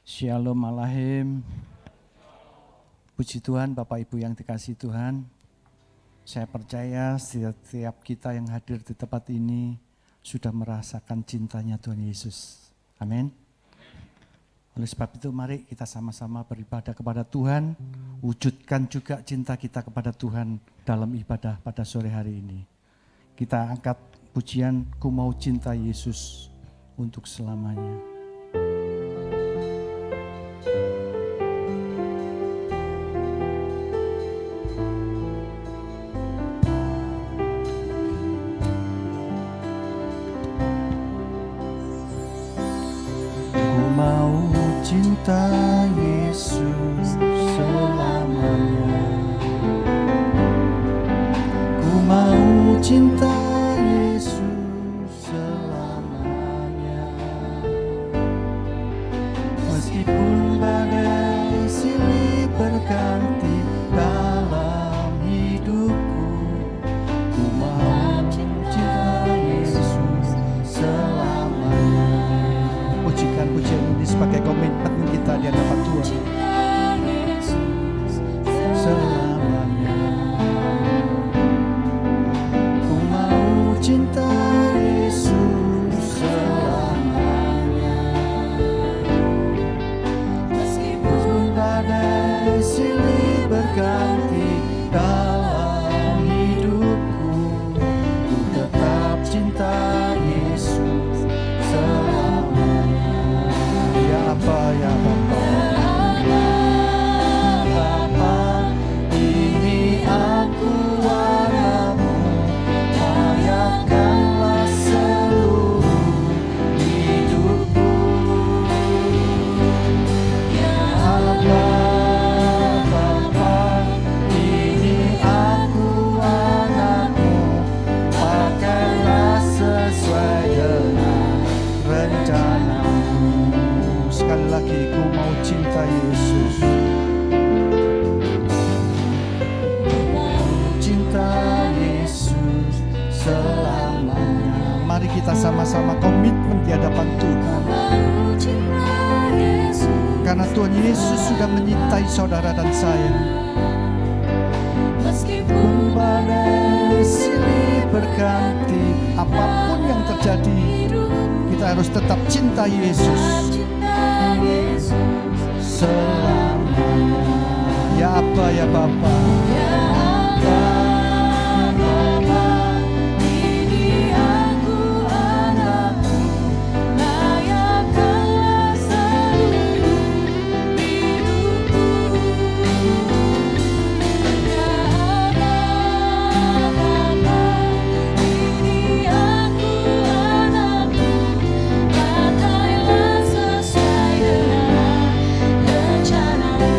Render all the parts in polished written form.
Shalom Alahim. Puji Tuhan, Bapak Ibu yang dikasihi Tuhan. Saya percaya setiap kita yang hadir di tempat ini sudah merasakan cintanya Tuhan Yesus. Amin. Oleh sebab itu mari kita sama-sama beribadah kepada Tuhan. Wujudkan juga cinta kita kepada Tuhan dalam ibadah pada sore hari ini. Kita angkat pujian Ku Mau Cinta Yesus untuk selamanya. Cinta Yesus selamanya. Ku mau cinta Yesus selamanya. Meskipun badai silih berganti dalam hidupku, ku mau cinta Yesus selamanya. Pujikan pujian ini sebagai komitmen kita di hadapan Tuhan selamanya. Ku mau cinta Yesus selamanya. Meskipun badai silih berganti dalam hidupku, ku tetap cinta Yesus selamanya. Ya apa ya Bapa, ini aku anakmu, layakkanlah seluruh hidupku. Ya Bapa, ini aku anakmu, pakailah sesuai dengan rencanamu. Sekali lagi, ku mau cinta Yesus. Ku mau cinta Yesus selamanya. Mari kita sama-sama komitmen di hadapan Tuhan. Karena Tuhan Yesus sudah menyintai saudara dan saya. Meskipun badai silih berganti, apapun yang terjadi, kita harus tetap cinta Yesus selamanya. Ya apa ya Bapa, ya Bapa, ini aku anakmu, layakkanlah seluruh hidupku. Ya Bapa, ini aku anakmu, pakailah sesuai dengan rencanamu.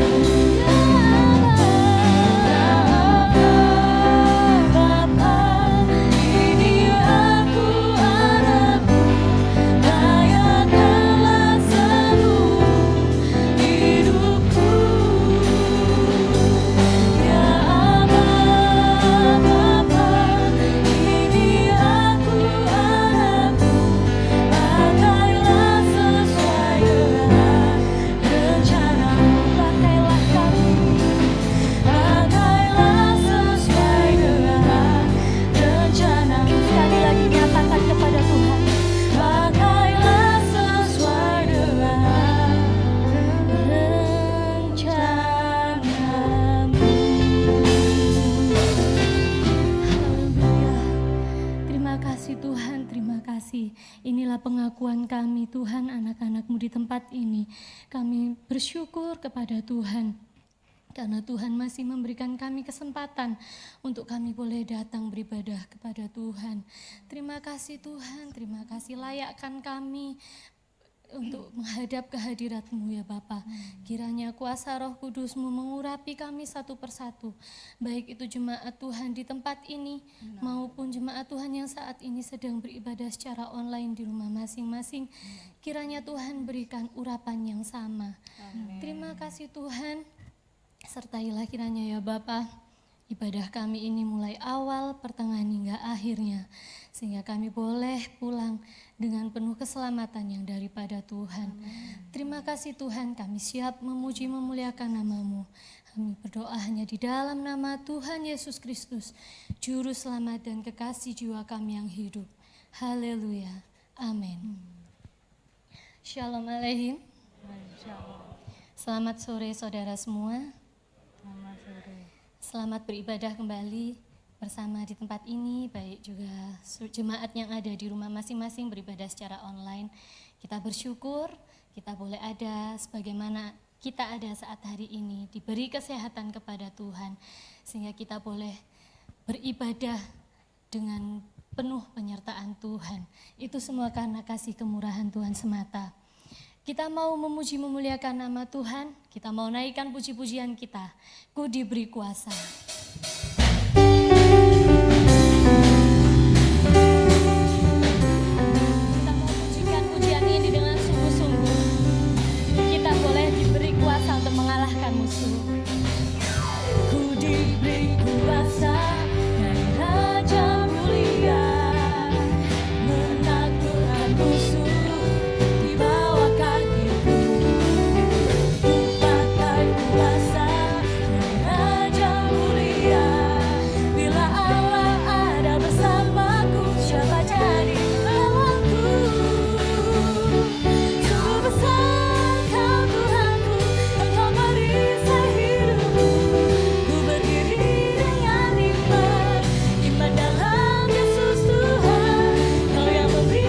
Inilah pengakuan kami Tuhan, anak-anak-Mu di tempat ini. Kami bersyukur kepada Tuhan karena Tuhan masih memberikan kami kesempatan untuk kami boleh datang beribadah kepada Tuhan. Terima kasih Tuhan, terima kasih, layakkan kami untuk menghadap kehadirat-Mu ya Bapa. Kiranya kuasa Roh Kudus-Mu mengurapi kami satu persatu, baik itu jemaat Tuhan di tempat ini maupun jemaat Tuhan yang saat ini sedang beribadah secara online di rumah masing-masing. Kiranya Tuhan berikan urapan yang sama. Terima kasih Tuhan, sertailah kiranya ya Bapa ibadah kami ini mulai awal, pertengahan hingga akhirnya, sehingga kami boleh pulang dengan penuh keselamatan yang daripada Tuhan. Terima kasih Tuhan, kami siap memuji memuliakan nama-Mu. Kami berdoa hanya di dalam nama Tuhan Yesus Kristus, Juru Selamat dan Kekasih jiwa kami yang hidup. Haleluya. Amin. Shalom Aleichem. Selamat sore saudara semua. Selamat sore. Selamat beribadah kembali bersama di tempat ini, baik juga jemaat yang ada di rumah masing-masing beribadah secara online. Kita bersyukur kita boleh ada sebagaimana kita ada saat hari ini, diberi kesehatan kepada Tuhan, sehingga kita boleh beribadah dengan penuh penyertaan Tuhan. Itu semua karena kasih kemurahan Tuhan semata. Kita mau memuji memuliakan nama Tuhan, kita mau naikkan puji-pujian kita. Ku diberi kuasa. Kita mau pujikan pujian ini dengan sungguh-sungguh. Kita boleh diberi kuasa untuk mengalahkan musuh. Ku diberi kuasa dari Raja Mulia, menaklukkan musuh di bawah kakiku. Ku pakai kuasa dari Raja Mulia. Bila Allah ada bersamaku, siapa jadi lawanku? Sungguh besar Kau Tuhanku, Engkau perisai hidupku. Ku berdiri dengan iman, iman dalam Yesus Tuhan. Kau yang memberi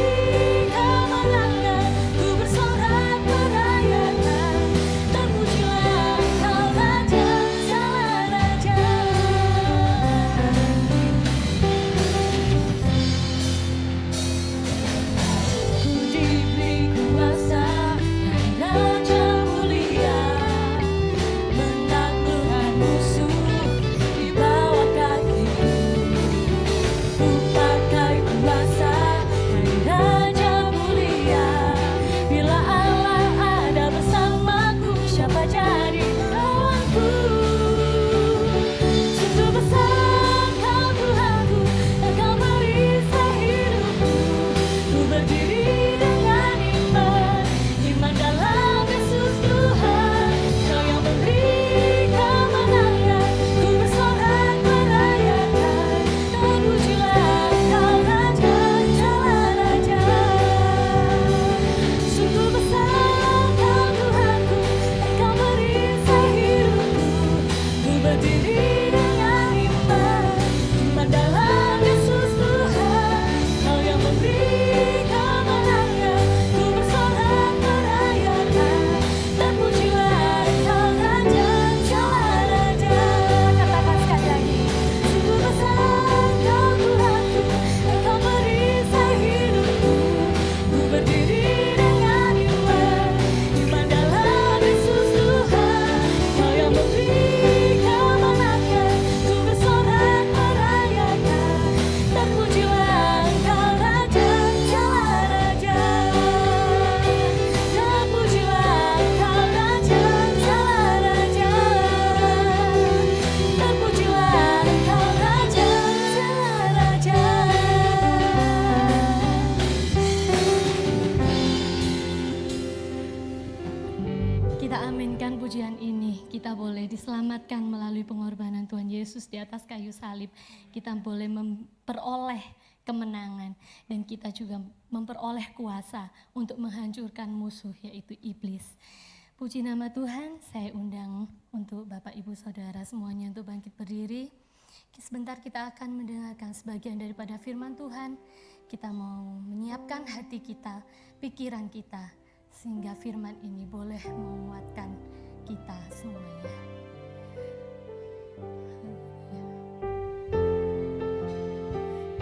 kemenangan, ku bersorak merayakan. Terpujilah Kau Raja, Sang Raja. Ku diberi kuasa dari Raja Mulia, menaklukkan musuh di bawah kakiku. Ku pakai kuasa dari Raja Mulia. Bila Allah ada bersamaku, siapa jadi lawanku? Sungguh besar Kau Tuhanku, Engkau perisai hidupku. Ku berdiri dengan iman, iman dalam Yesus Tuhan. Kau yang memberi kemenangan, ku bersorak merayakan. Terpujilah Kau Raja, Sang Raja. Sungguh besar Kau Tuhanku, Engkau perisai hidupku. Ku berdiri dengan iman, iman dalam Yesus Tuhan. Kau yang memberi kemenangan, ku bersorak merayakan. Terpujilah Kau Raja, Sang Raja. Katakan sekali lagi. Sungguh besar Kau Tuhanku, Engkau perisai hidupku. Ku berdiri dengan iman, iman dalam Yesus Tuhan. Kau yang memberi kemenangan, ku bersorak merayakan. Terpujilah Kau Raja, Sang Raja. Terpujilah Kau Raja, Sang Raja. Terpujilah Kau Raja, Sang Raja. Kita aminkan pujian ini. Kita boleh diselamatkan melalui pengorbanan Tuhan Yesus di atas kayu salib. Kita boleh memperoleh kemenangan, dan kita juga memperoleh kuasa untuk menghancurkan musuh, yaitu iblis. Puji nama Tuhan. Saya undang untuk Bapak Ibu Saudara semuanya untuk bangkit berdiri. Sebentar kita akan mendengarkan sebagian daripada firman Tuhan. Kita mau menyiapkan hati kita, pikiran kita, sehingga firman ini boleh menguatkan kita semuanya.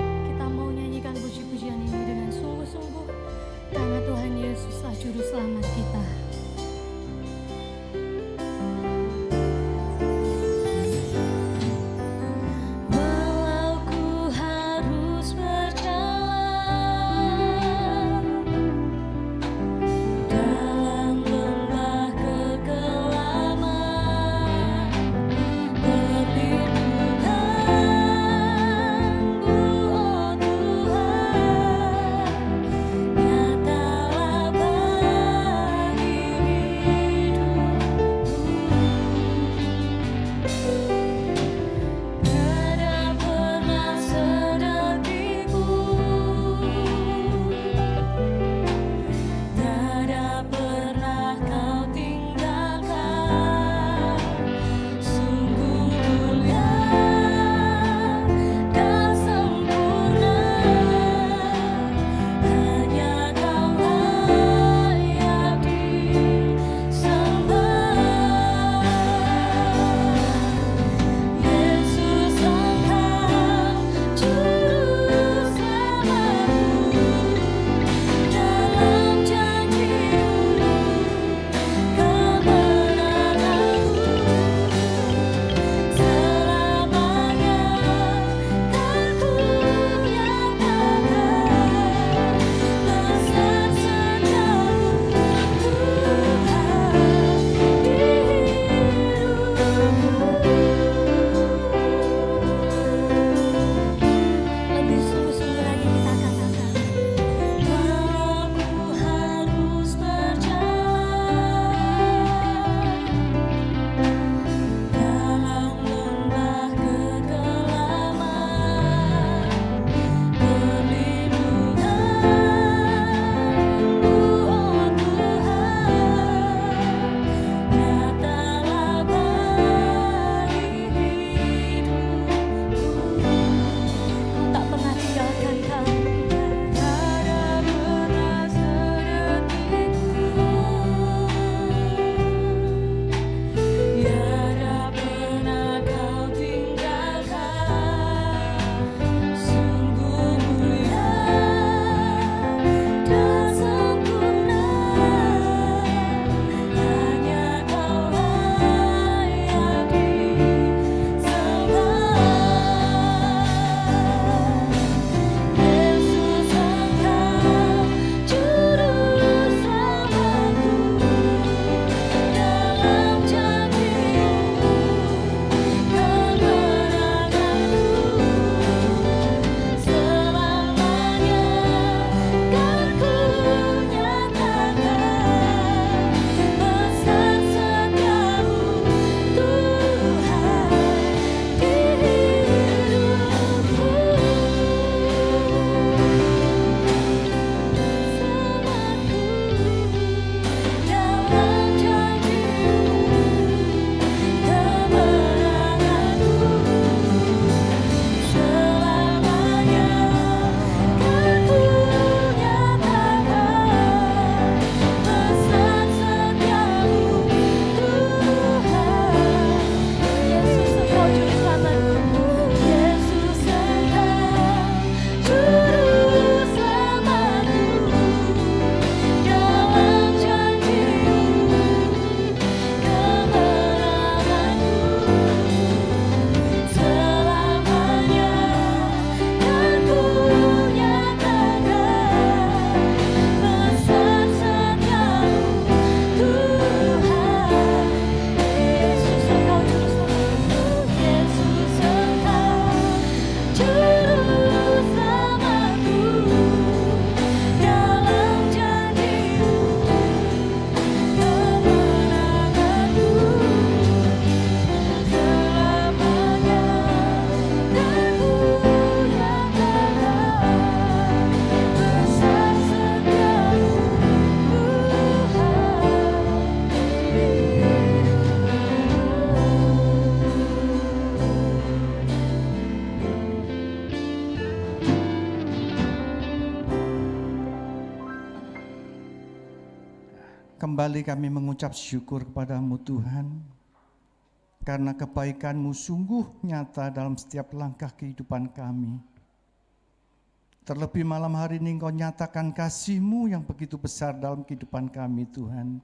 Kita mau nyanyikan puji-pujian ini dengan sungguh-sungguh, karena Tuhan Yesuslah Juru Selamat kita. Walau ku harus berjalan dalam lembah kekelaman, Kembali kami mengucap syukur kepadamu Tuhan, karena kebaikan-Mu sungguh nyata dalam setiap langkah kehidupan kami. Terlebih malam hari ini Engkau nyatakan kasih-Mu yang begitu besar dalam kehidupan kami Tuhan.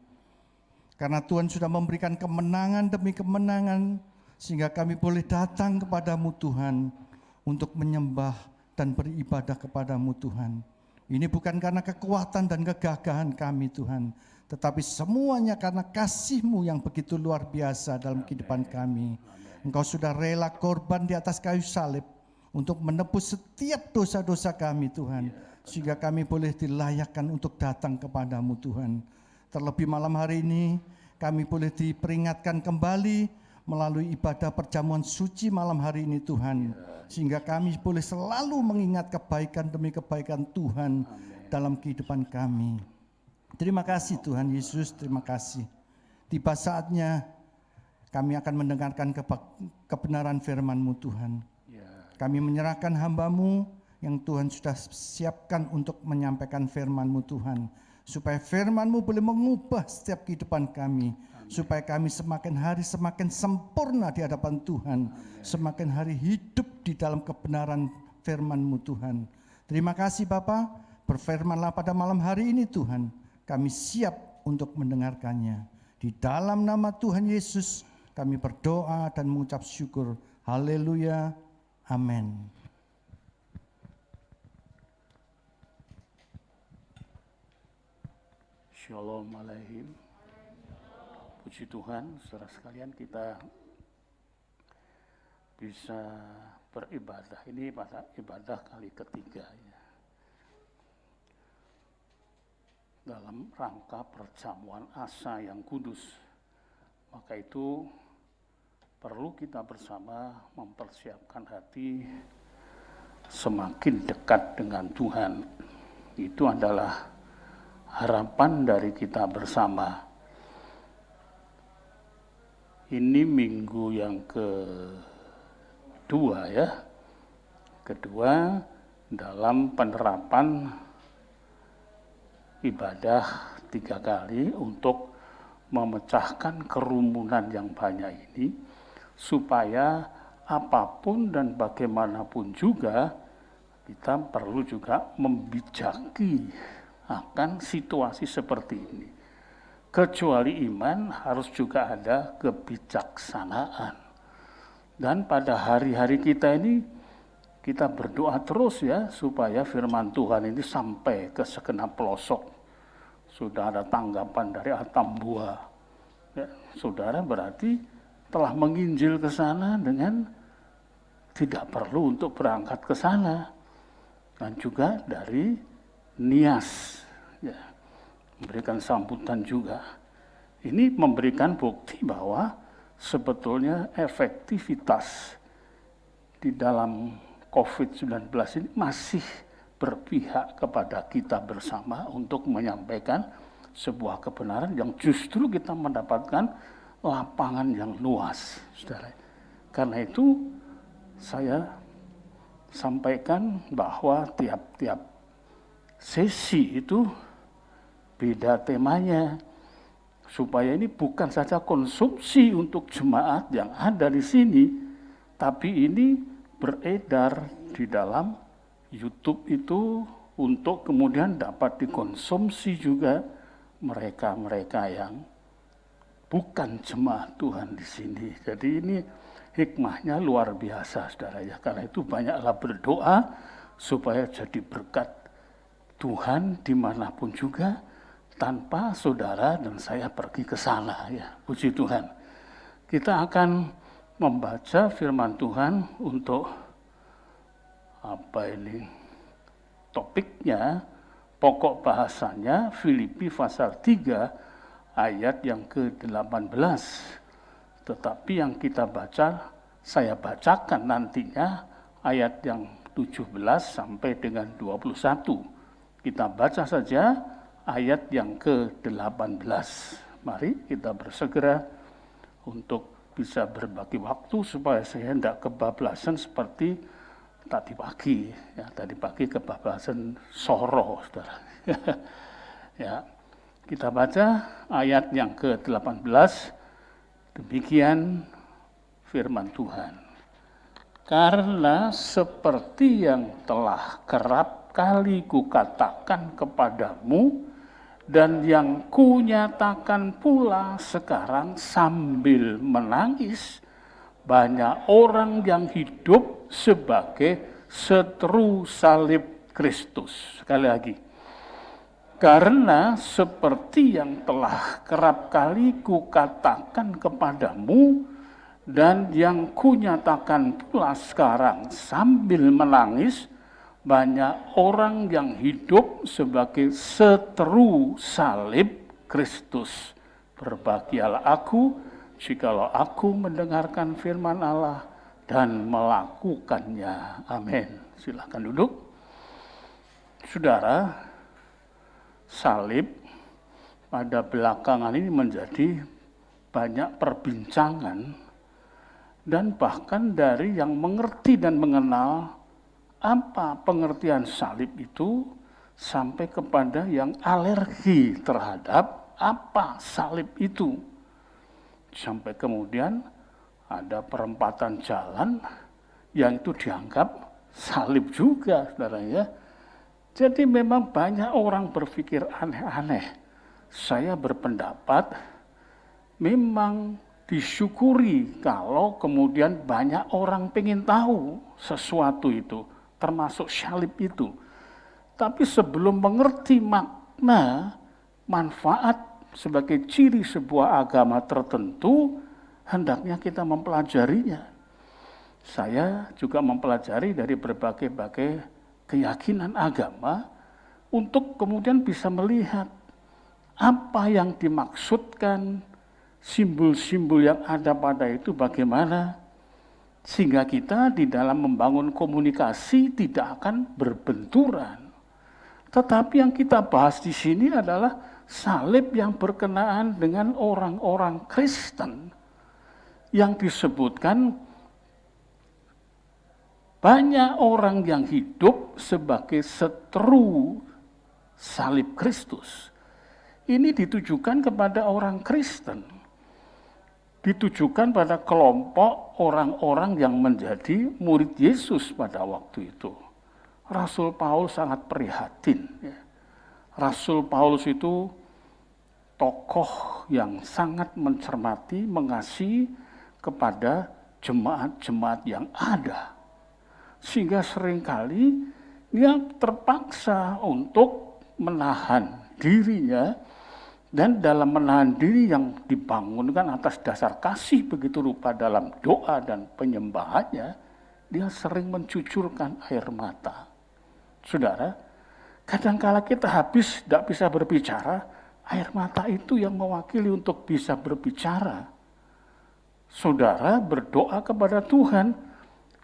Karena Tuhan sudah memberikan kemenangan demi kemenangan, sehingga kami boleh datang kepadamu Tuhan, untuk menyembah dan beribadah kepadamu Tuhan. Ini bukan karena kekuatan dan kegagahan kami Tuhan, tetapi semuanya karena kasih-Mu yang begitu luar biasa dalam kehidupan kami. Engkau sudah rela korban di atas kayu salib untuk menebus setiap dosa-dosa kami Tuhan, sehingga kami boleh dilayakkan untuk datang kepadamu Tuhan. Terlebih malam hari ini kami boleh diperingatkan kembali melalui ibadah perjamuan suci malam hari ini Tuhan, sehingga kami boleh selalu mengingat kebaikan demi kebaikan Tuhan dalam kehidupan kami. Terima kasih Tuhan Yesus, terima kasih. Tiba saatnya kami akan mendengarkan kebenaran firman-Mu Tuhan. Kami menyerahkan hamba-Mu yang Tuhan sudah siapkan untuk menyampaikan firman-Mu Tuhan, supaya firman-Mu boleh mengubah setiap kehidupan kami, supaya kami semakin hari semakin sempurna di hadapan Tuhan, semakin hari hidup di dalam kebenaran firman-Mu Tuhan. Terima kasih Bapa, berfirmanlah pada malam hari ini Tuhan, kami siap untuk mendengarkannya. Di dalam nama Tuhan Yesus kami berdoa dan mengucap syukur. Haleluya, amin. Shalom alaihim. Puji Tuhan, saudara sekalian, kita bisa beribadah. Ini pada ibadah kali ketiga ya, dalam rangka perjamuan asa yang kudus. Maka itu perlu kita bersama mempersiapkan hati semakin dekat dengan Tuhan. Itu adalah harapan dari kita bersama. Ini minggu yang kedua ya, kedua dalam penerapan ibadah 3 kali untuk memecahkan kerumunan yang banyak ini, supaya apapun dan bagaimanapun juga kita perlu juga membijaki akan situasi seperti ini. Kecuali iman, harus juga ada kebijaksanaan. Dan pada hari-hari kita ini, kita berdoa terus ya, supaya firman Tuhan ini sampai ke segenap pelosok. Sudah ada tanggapan dari Atambua. Ya, saudara berarti telah menginjil ke sana dengan tidak perlu untuk berangkat ke sana. Dan juga dari Nias, ya, memberikan sambutan juga. Ini memberikan bukti bahwa sebetulnya efektivitas di dalam COVID-19 ini masih berpihak kepada kita bersama untuk menyampaikan sebuah kebenaran yang justru kita mendapatkan lapangan yang luas, saudara. Karena itu saya sampaikan bahwa tiap-tiap sesi itu beda temanya, supaya ini bukan saja konsumsi untuk jemaat yang ada di sini, tapi ini beredar di dalam YouTube itu untuk kemudian dapat dikonsumsi juga mereka-mereka yang bukan jemaat Tuhan di sini. Jadi ini hikmahnya luar biasa, saudara ya. Karena itu banyaklah berdoa supaya jadi berkat Tuhan dimanapun juga, tanpa saudara dan saya pergi ke sana ya. Puji Tuhan. Kita akan membaca firman Tuhan untuk topiknya, pokok bahasanya Filipi pasal 3 ayat yang ke-18. Tetapi yang kita baca, saya bacakan nantinya ayat yang 17 sampai dengan 21. Kita baca saja ayat yang ke-18. Mari kita bersegera untuk bisa berbagi waktu supaya saya tidak kebablasan seperti tadi pagi. Ya, tadi pagi kebablasan soro, saudara. Ya, Kita baca ayat yang ke-18, demikian firman Tuhan. Karena seperti yang telah kerap kali kukatakan kepadamu, dan yang kunyatakan pula sekarang sambil menangis, banyak orang yang hidup sebagai seteru salib Kristus. Sekali lagi. Karena seperti yang telah kerap kali kukatakan kepadamu, dan yang kunyatakan pula sekarang sambil menangis, banyak orang yang hidup sebagai seteru salib Kristus. Berbahagialah aku, jikalau aku mendengarkan firman Allah dan melakukannya. Amin. Silakan duduk. Saudara, salib pada belakangan ini menjadi banyak perbincangan, dan bahkan dari yang mengerti dan mengenal apa pengertian salib itu sampai kepada yang alergi terhadap apa salib itu. Sampai kemudian ada perempatan jalan yang itu dianggap salib juga, saudara ya. Jadi memang banyak orang berpikir aneh-aneh. Saya berpendapat memang disyukuri kalau kemudian banyak orang pengen tahu sesuatu itu, termasuk salib itu. Tapi sebelum mengerti makna, manfaat sebagai ciri sebuah agama tertentu, hendaknya kita mempelajarinya. Saya juga mempelajari dari berbagai-bagai keyakinan agama untuk kemudian bisa melihat apa yang dimaksudkan, simbol-simbol yang ada pada itu bagaimana, sehingga kita di dalam membangun komunikasi tidak akan berbenturan. Tetapi yang kita bahas di sini adalah salib yang berkenaan dengan orang-orang Kristen yang disebutkan banyak orang yang hidup sebagai seteru salib Kristus. Ini ditujukan kepada orang Kristen. Ditujukan pada kelompok orang-orang yang menjadi murid Yesus pada waktu itu. Rasul Paulus sangat prihatin. Rasul Paulus itu tokoh yang sangat mencermati, mengasihi kepada jemaat-jemaat yang ada. Sehingga seringkali dia terpaksa untuk menahan dirinya, dan dalam menahan diri yang dibangunkan atas dasar kasih begitu rupa dalam doa dan penyembahannya, dia sering mencucurkan air mata. Saudara, kadangkala kita habis tidak bisa berbicara, air mata itu yang mewakili untuk bisa berbicara. Saudara berdoa kepada Tuhan,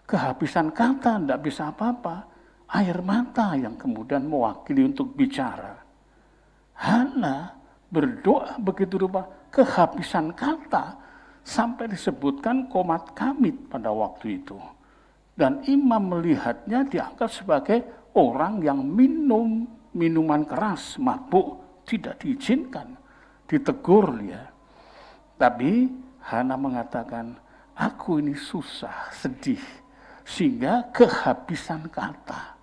kehabisan kata, tidak bisa apa-apa. Air mata yang kemudian mewakili untuk bicara. Hana berdoa begitu rupa, kehabisan kata, sampai disebutkan komat kamit pada waktu itu. Dan imam melihatnya dianggap sebagai orang yang minum minuman keras, mabuk, tidak diizinkan, ditegur dia. Tapi Hana mengatakan, aku ini susah, sedih, sehingga kehabisan kata.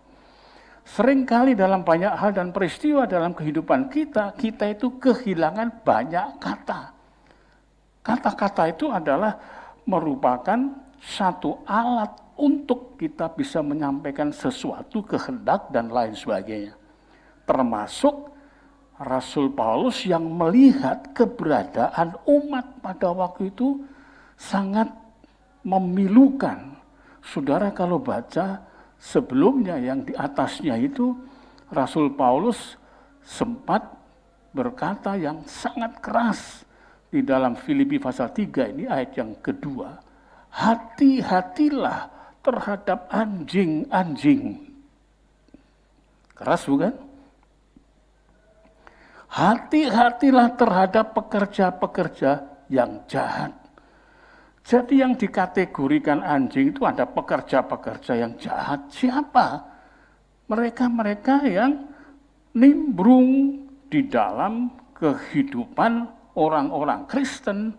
Seringkali dalam banyak hal dan peristiwa dalam kehidupan kita, kita itu kehilangan banyak kata. Kata-kata itu adalah merupakan satu alat untuk kita bisa menyampaikan sesuatu, kehendak, dan lain sebagainya. Termasuk Rasul Paulus yang melihat keberadaan umat pada waktu itu sangat memilukan. Saudara kalau baca sebelumnya yang di atasnya itu, Rasul Paulus sempat berkata yang sangat keras di dalam Filipi pasal 3 ini ayat yang kedua. Hati-hatilah terhadap anjing-anjing. Keras bukan? Hati-hatilah terhadap pekerja-pekerja yang jahat. Jadi yang dikategorikan anjing itu ada pekerja-pekerja yang jahat. Siapa? Mereka-mereka yang nimbrung di dalam kehidupan orang-orang Kristen,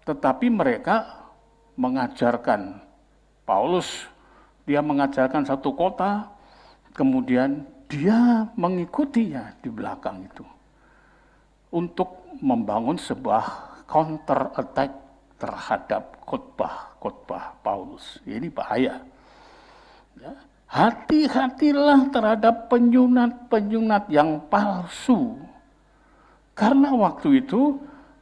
tetapi mereka mengajarkan, Paulus dia mengajarkan satu kota, kemudian dia mengikutinya di belakang itu untuk membangun sebuah counter attack terhadap khotbah Paulus. Ini bahaya. Ya. Hati-hatilah terhadap penyunat-penyunat yang palsu. Karena waktu itu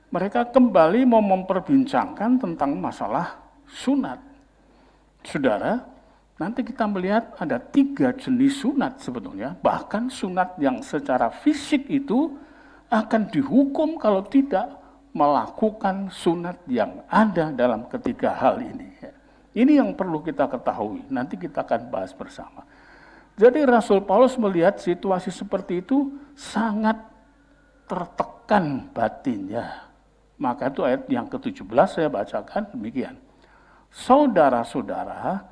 mereka kembali mau memperbincangkan tentang masalah sunat. Saudara, nanti kita melihat ada 3 jenis sunat sebetulnya. Bahkan sunat yang secara fisik itu akan dihukum kalau tidak melakukan sunat yang ada dalam ketiga hal ini. Ini yang perlu kita ketahui, nanti kita akan bahas bersama. Jadi Rasul Paulus melihat situasi seperti itu sangat tertekan batinnya. Maka itu ayat yang ke-17 saya bacakan demikian. Saudara-saudara,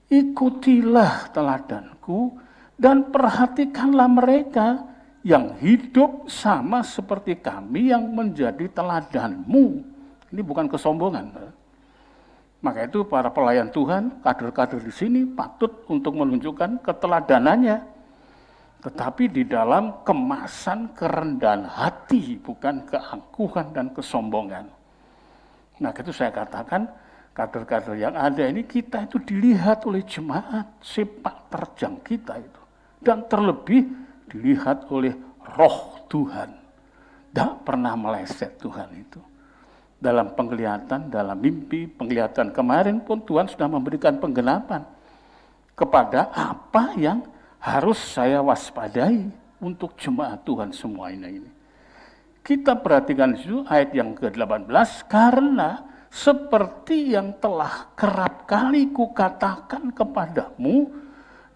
ikutilah teladanku dan perhatikanlah mereka yang hidup sama seperti kami yang menjadi teladanmu. Ini bukan kesombongan. Maka itu para pelayan Tuhan, kader-kader di sini patut untuk menunjukkan keteladanannya. Tetapi di dalam kemasan kerendahan hati, bukan keangkuhan dan kesombongan. Nah itu saya katakan, kader-kader yang ada ini kita itu dilihat oleh jemaat sepak terjang kita itu. Dan terlebih dilihat oleh Roh Tuhan. Tidak pernah meleset Tuhan itu. Dalam penglihatan, dalam mimpi, penglihatan kemarin pun Tuhan sudah memberikan penggenapan kepada apa yang harus saya waspadai untuk jemaat Tuhan semua ini. Kita perhatikan itu ayat yang ke-18, karena seperti yang telah kerap kali kukatakan kepadamu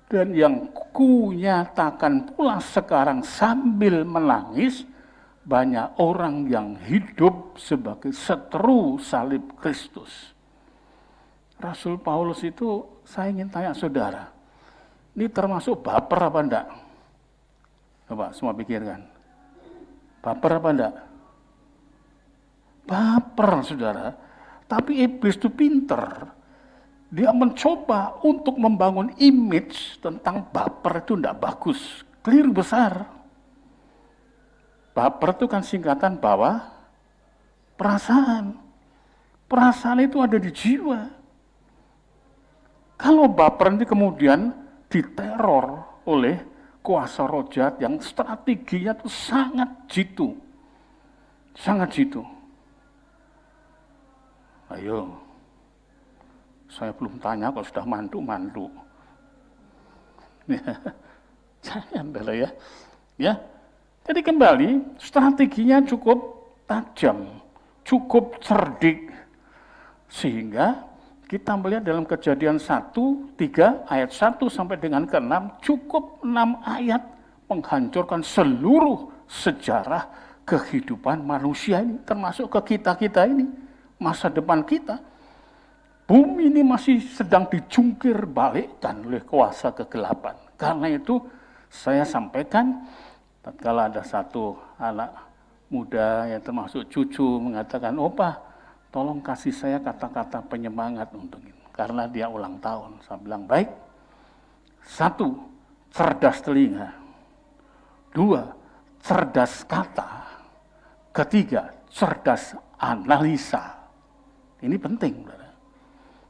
dan yang kunyatakan pula sekarang sambil menangis, banyak orang yang hidup sebagai seteru salib Kristus. Rasul Paulus itu, saya ingin tanya saudara, ini termasuk baper apa enggak? Coba semua pikirkan. Baper apa enggak? Baper saudara. Tapi iblis itu pinter. Dia mencoba untuk membangun image tentang baper itu enggak bagus. Keliru besar. Baper itu kan singkatan bawah perasaan. Perasaan itu ada di jiwa. Kalau baper ini kemudian diteror oleh kuasa roh jahat yang strateginya itu sangat jitu. Sangat jitu. Ayo, saya belum tanya kalau sudah mandu. Jangan dulu ya. Ya. Jadi kembali, strateginya cukup tajam, cukup cerdik. Sehingga kita melihat dalam Kejadian 1, 3, ayat 1 sampai dengan ke-6, cukup 6 ayat menghancurkan seluruh sejarah kehidupan manusia ini, termasuk ke kita-kita ini, masa depan kita. Bumi ini masih sedang dijungkir balikkan oleh kuasa kegelapan. Karena itu saya sampaikan, tatkala ada satu anak muda yang termasuk cucu mengatakan, "Opa, tolong kasih saya kata-kata penyemangat untuk ini." Karena dia ulang tahun. Saya bilang, baik. 1, cerdas telinga. 2, cerdas kata. 3, cerdas analisa. Ini penting.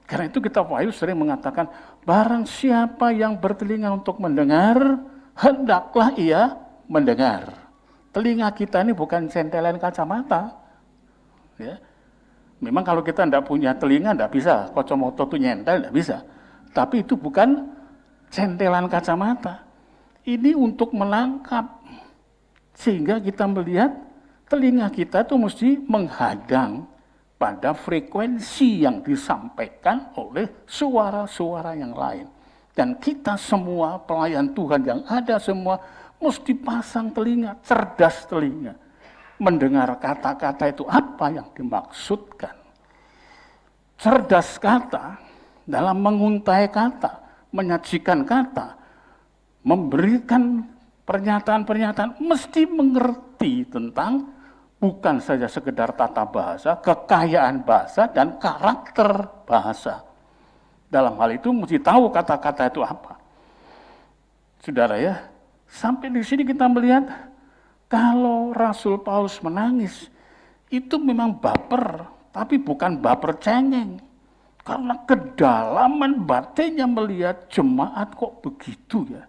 Karena itu kita Wahyu sering mengatakan, barang siapa yang bertelinga untuk mendengar, hendaklah ia mendengar. Telinga kita ini bukan centelan kacamata. Ya. Memang kalau kita tidak punya telinga, tidak bisa. Kacamata itu nyentel, tidak bisa. Tapi itu bukan centelan kacamata. Ini untuk menangkap. Sehingga kita melihat telinga kita itu mesti menghadang pada frekuensi yang disampaikan oleh suara-suara yang lain. Dan kita semua, pelayan Tuhan yang ada semua, mesti pasang telinga, cerdas telinga. Mendengar kata-kata itu apa yang dimaksudkan. Cerdas kata dalam menguntai kata, menyajikan kata, memberikan pernyataan-pernyataan, mesti mengerti mengerti tentang bukan saja sekedar tata bahasa, kekayaan bahasa, dan karakter bahasa. Dalam hal itu mesti tahu kata-kata itu apa. Saudara ya, sampai di sini kita melihat kalau Rasul Paulus menangis, itu memang baper, tapi bukan baper cengeng. Karena kedalaman batinnya melihat jemaat kok begitu ya.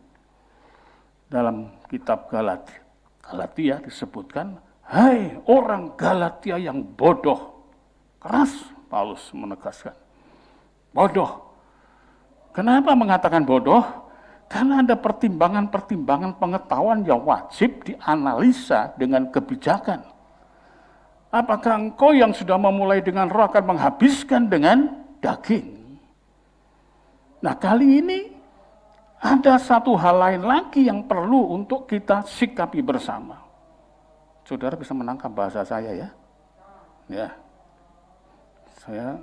Dalam kitab Galatia disebutkan, hai orang Galatia yang bodoh. Keras Paulus menegaskan. Bodoh. Kenapa mengatakan bodoh? Karena ada pertimbangan-pertimbangan pengetahuan yang wajib dianalisa dengan kebijakan. Apakah engkau yang sudah memulai dengan roh akan menghabiskan dengan daging? Nah, kali ini ada satu hal lain lagi yang perlu untuk kita sikapi bersama. Saudara bisa menangkap bahasa saya ya? Ya. Saya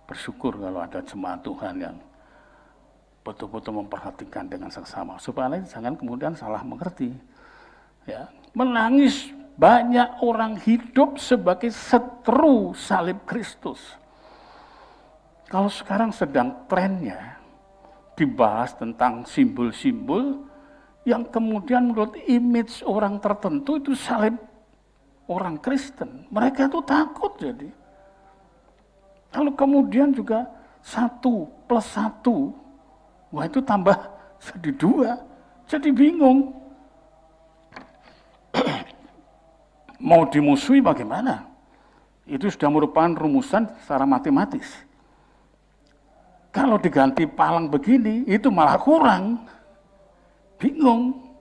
bersyukur kalau ada jemaat Tuhan yang betul-betul memperhatikan dengan seksama, supaya jangan kemudian salah mengerti. Ya, menangis, banyak orang hidup sebagai seteru salib Kristus. Kalau sekarang sedang trennya dibahas tentang simbol-simbol yang kemudian menurut image orang tertentu itu salib orang Kristen. Mereka itu takut jadi. Lalu kemudian juga 1+1, wah itu tambah jadi 2, jadi bingung. Mau dimusuhi bagaimana? Itu sudah merupakan rumusan secara matematis. Kalau diganti palang begini, itu malah kurang. Bingung.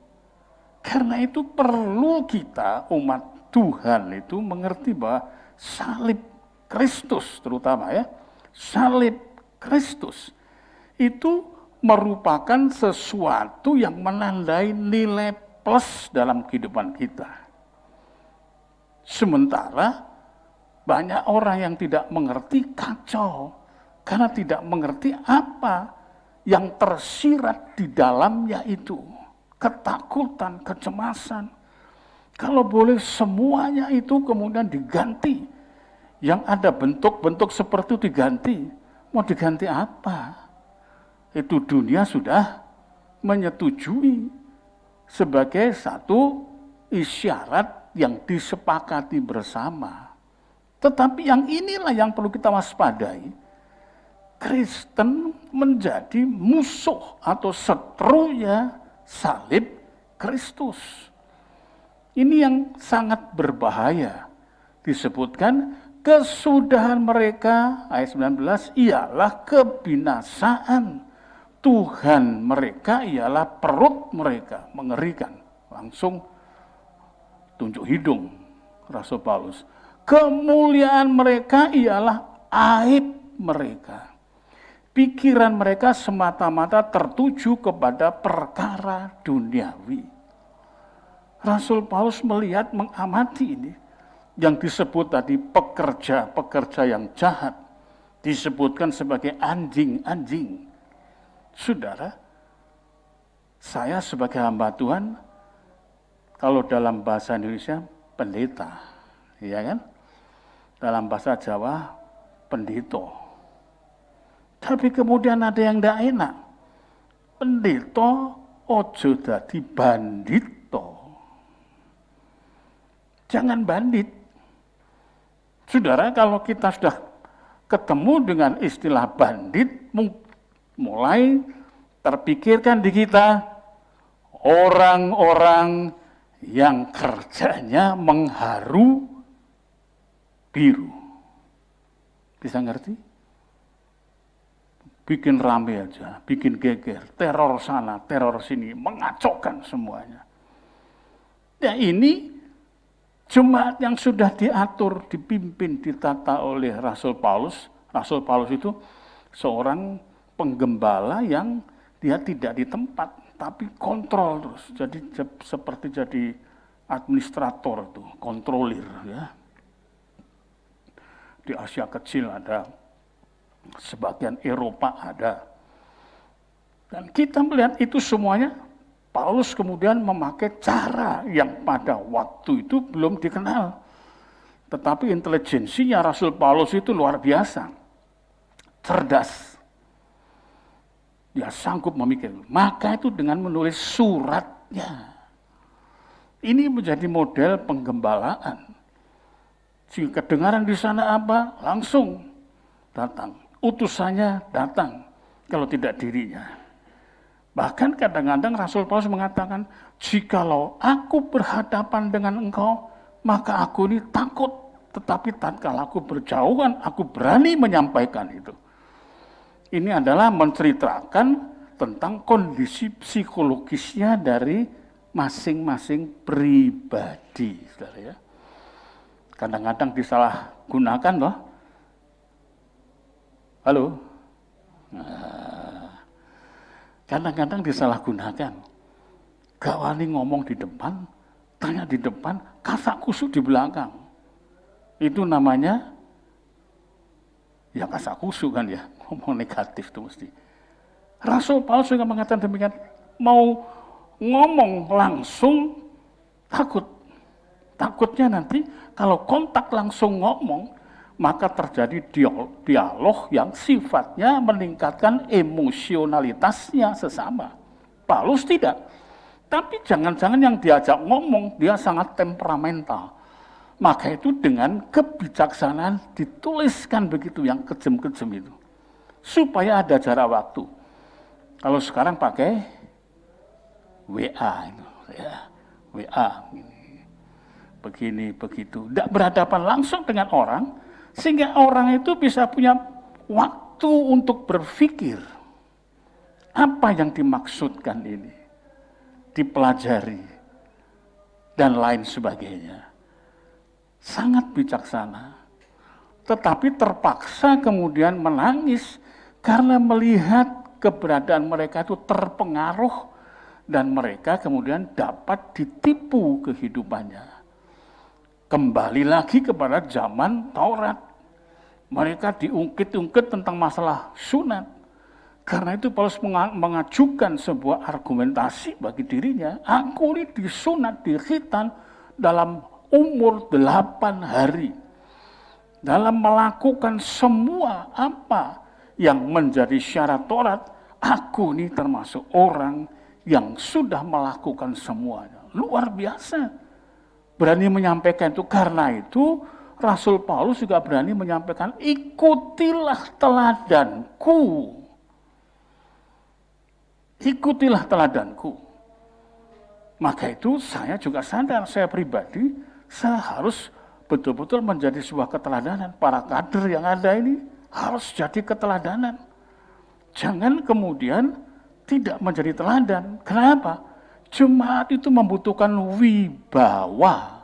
Karena itu perlu kita, umat Tuhan itu mengerti bahwa salib Kristus terutama ya, salib Kristus itu merupakan sesuatu yang menandai nilai plus dalam kehidupan kita. Sementara banyak orang yang tidak mengerti kacau, karena tidak mengerti apa yang tersirat di dalamnya itu. Ketakutan, kecemasan. Kalau boleh semuanya itu kemudian diganti. Yang ada bentuk-bentuk seperti itu diganti. Mau diganti apa? Itu dunia sudah menyetujui sebagai satu isyarat yang disepakati bersama. Tetapi yang inilah yang perlu kita waspadai. Kristen menjadi musuh atau seterunya salib Kristus. Ini yang sangat berbahaya. Disebutkan kesudahan mereka, ayat 19, ialah kebinasaan. Tuhan mereka ialah perut mereka. Mengerikan. Langsung tunjuk hidung Rasul Paulus. Kemuliaan mereka ialah aib mereka. Pikiran mereka semata-mata tertuju kepada perkara duniawi. Rasul Paulus melihat, mengamati ini. Yang disebut tadi pekerja-pekerja yang jahat. Disebutkan sebagai anjing-anjing. Saudara, saya sebagai hamba Tuhan, kalau dalam bahasa Indonesia, pendeta. Ya kan? Dalam bahasa Jawa, pendito. Tapi kemudian ada yang tidak enak. Pendeta ojo dadi bandito. Jangan bandit. Saudara, kalau kita sudah ketemu dengan istilah bandit, mulai terpikirkan di kita orang-orang yang kerjanya mengharu biru. Bisa ngerti? Bikin rame aja, bikin geger, teror sana, teror sini, mengacaukan semuanya. Ya ini jemaat yang sudah diatur, dipimpin, ditata oleh Rasul Paulus. Rasul Paulus itu seorang penggembala yang dia tidak di tempat, tapi kontrol terus. Jadi seperti jadi administrator tuh, kontrolir ya. Di Asia Kecil ada, sebagian Eropa ada. Dan kita melihat itu semuanya Paulus kemudian memakai cara yang pada waktu itu belum dikenal. Tetapi intelijensinya Rasul Paulus itu luar biasa. Cerdas. Dia sanggup memikir. Maka itu dengan menulis suratnya. Ini menjadi model penggembalaan. Jika kedengaran di sana apa, langsung datang. Utusannya datang. Kalau tidak dirinya. Bahkan kadang-kadang Rasul Paulus mengatakan, jikalau aku berhadapan dengan engkau, maka aku ini takut. Tetapi tatkala aku berjauhan, aku berani menyampaikan itu. Ini adalah menceritakan tentang kondisi psikologisnya dari masing-masing pribadi. Saudara ya. Kadang-kadang disalahgunakan loh. Halo? Nah, kadang-kadang disalahgunakan. Gak wani ngomong di depan, tanya di depan, kasak kusuk di belakang. Itu namanya, ya kasak kusuk kan ya, ngomong negatif itu mesti. Rasul Paulus juga mengatakan demikian, mau ngomong langsung takut. Takutnya nanti kalau kontak langsung ngomong, maka terjadi dialog yang sifatnya meningkatkan emosionalitasnya sesama. Paulus tidak. Tapi jangan-jangan yang diajak ngomong, dia sangat temperamental. Maka itu dengan kebijaksanaan dituliskan begitu yang kejem-kejem itu. Supaya ada jarak waktu. Kalau sekarang pakai WA itu, ya. WA begini begitu. Tidak berhadapan langsung dengan orang sehingga orang itu bisa punya waktu untuk berpikir apa yang dimaksudkan ini, dipelajari dan lain sebagainya. Sangat bijaksana, tetapi terpaksa kemudian menangis karena melihat keberadaan mereka itu terpengaruh dan mereka kemudian dapat ditipu kehidupannya. Kembali lagi kepada zaman Taurat, mereka diungkit-ungkit tentang masalah sunat. Karena itu Paulus mengajukan sebuah argumentasi bagi dirinya, aku ini disunat, dikhitan dalam umur 8 hari. Dalam melakukan semua apa yang menjadi syarat Taurat, aku ini termasuk orang yang sudah melakukan semuanya. Luar biasa. Berani menyampaikan itu. Karena itu Rasul Paulus juga berani menyampaikan, ikutilah teladanku. Ikutilah teladanku. Maka itu saya juga sadar, saya pribadi, saya harus betul-betul menjadi sebuah keteladanan. Para kader yang ada ini harus jadi keteladanan. Jangan kemudian tidak menjadi teladan. Kenapa? Jemaat itu membutuhkan wibawa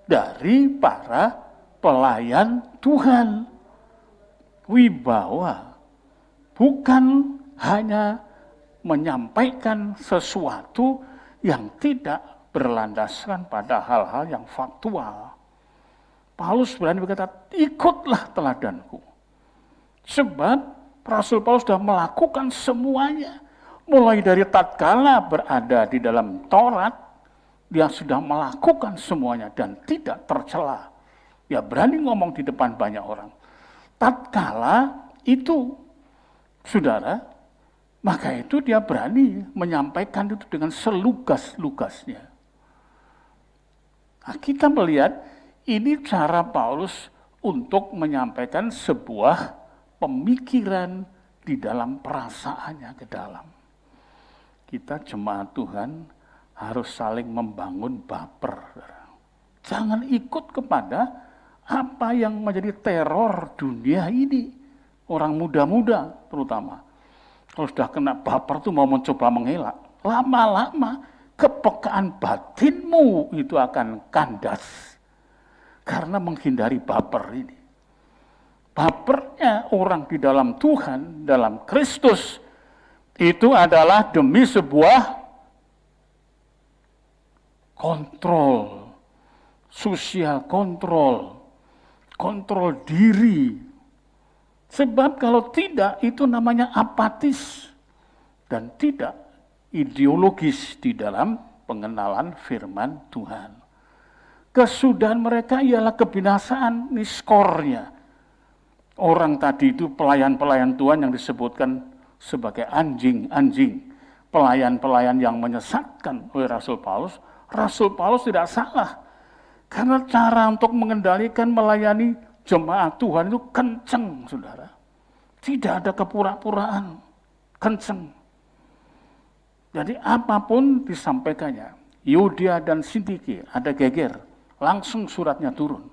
dari para pelayan Tuhan. Wibawa. Bukan hanya menyampaikan sesuatu yang tidak berlandaskan pada hal-hal yang faktual. Paulus berani berkata, ikutlah teladanku. Sebab Rasul Paulus sudah melakukan semuanya. Mulai dari tatkala berada di dalam Taurat, dia sudah melakukan semuanya dan tidak tercela. Dia berani ngomong di depan banyak orang. Tatkala itu, saudara, maka itu dia berani menyampaikan itu dengan selugas-lugasnya. Nah, kita melihat ini cara Paulus untuk menyampaikan sebuah pemikiran di dalam perasaannya ke dalam. Kita jemaat Tuhan harus saling membangun baper. Jangan ikut kepada apa yang menjadi teror dunia ini. Orang muda-muda terutama. Kalau sudah kena baper tuh mau mencoba mengelak. Lama-lama kepekaan batinmu itu akan kandas. Karena menghindari baper ini. Bapernya orang di dalam Tuhan, dalam Kristus, itu adalah demi sebuah kontrol, sosial kontrol, kontrol diri. Sebab kalau tidak, itu namanya apatis dan tidak ideologis di dalam pengenalan firman Tuhan. Kesudahan mereka ialah kebinasaan, ini skornya. Orang tadi itu pelayan-pelayan Tuhan yang disebutkan sebagai anjing-anjing, pelayan-pelayan yang menyesatkan oleh Rasul Paulus. Rasul Paulus tidak salah, karena cara untuk mengendalikan, melayani jemaat Tuhan itu kenceng, saudara. Tidak ada kepura-puraan, kenceng. Jadi apapun disampaikannya. Yudia dan Sintike ada geger, langsung suratnya turun.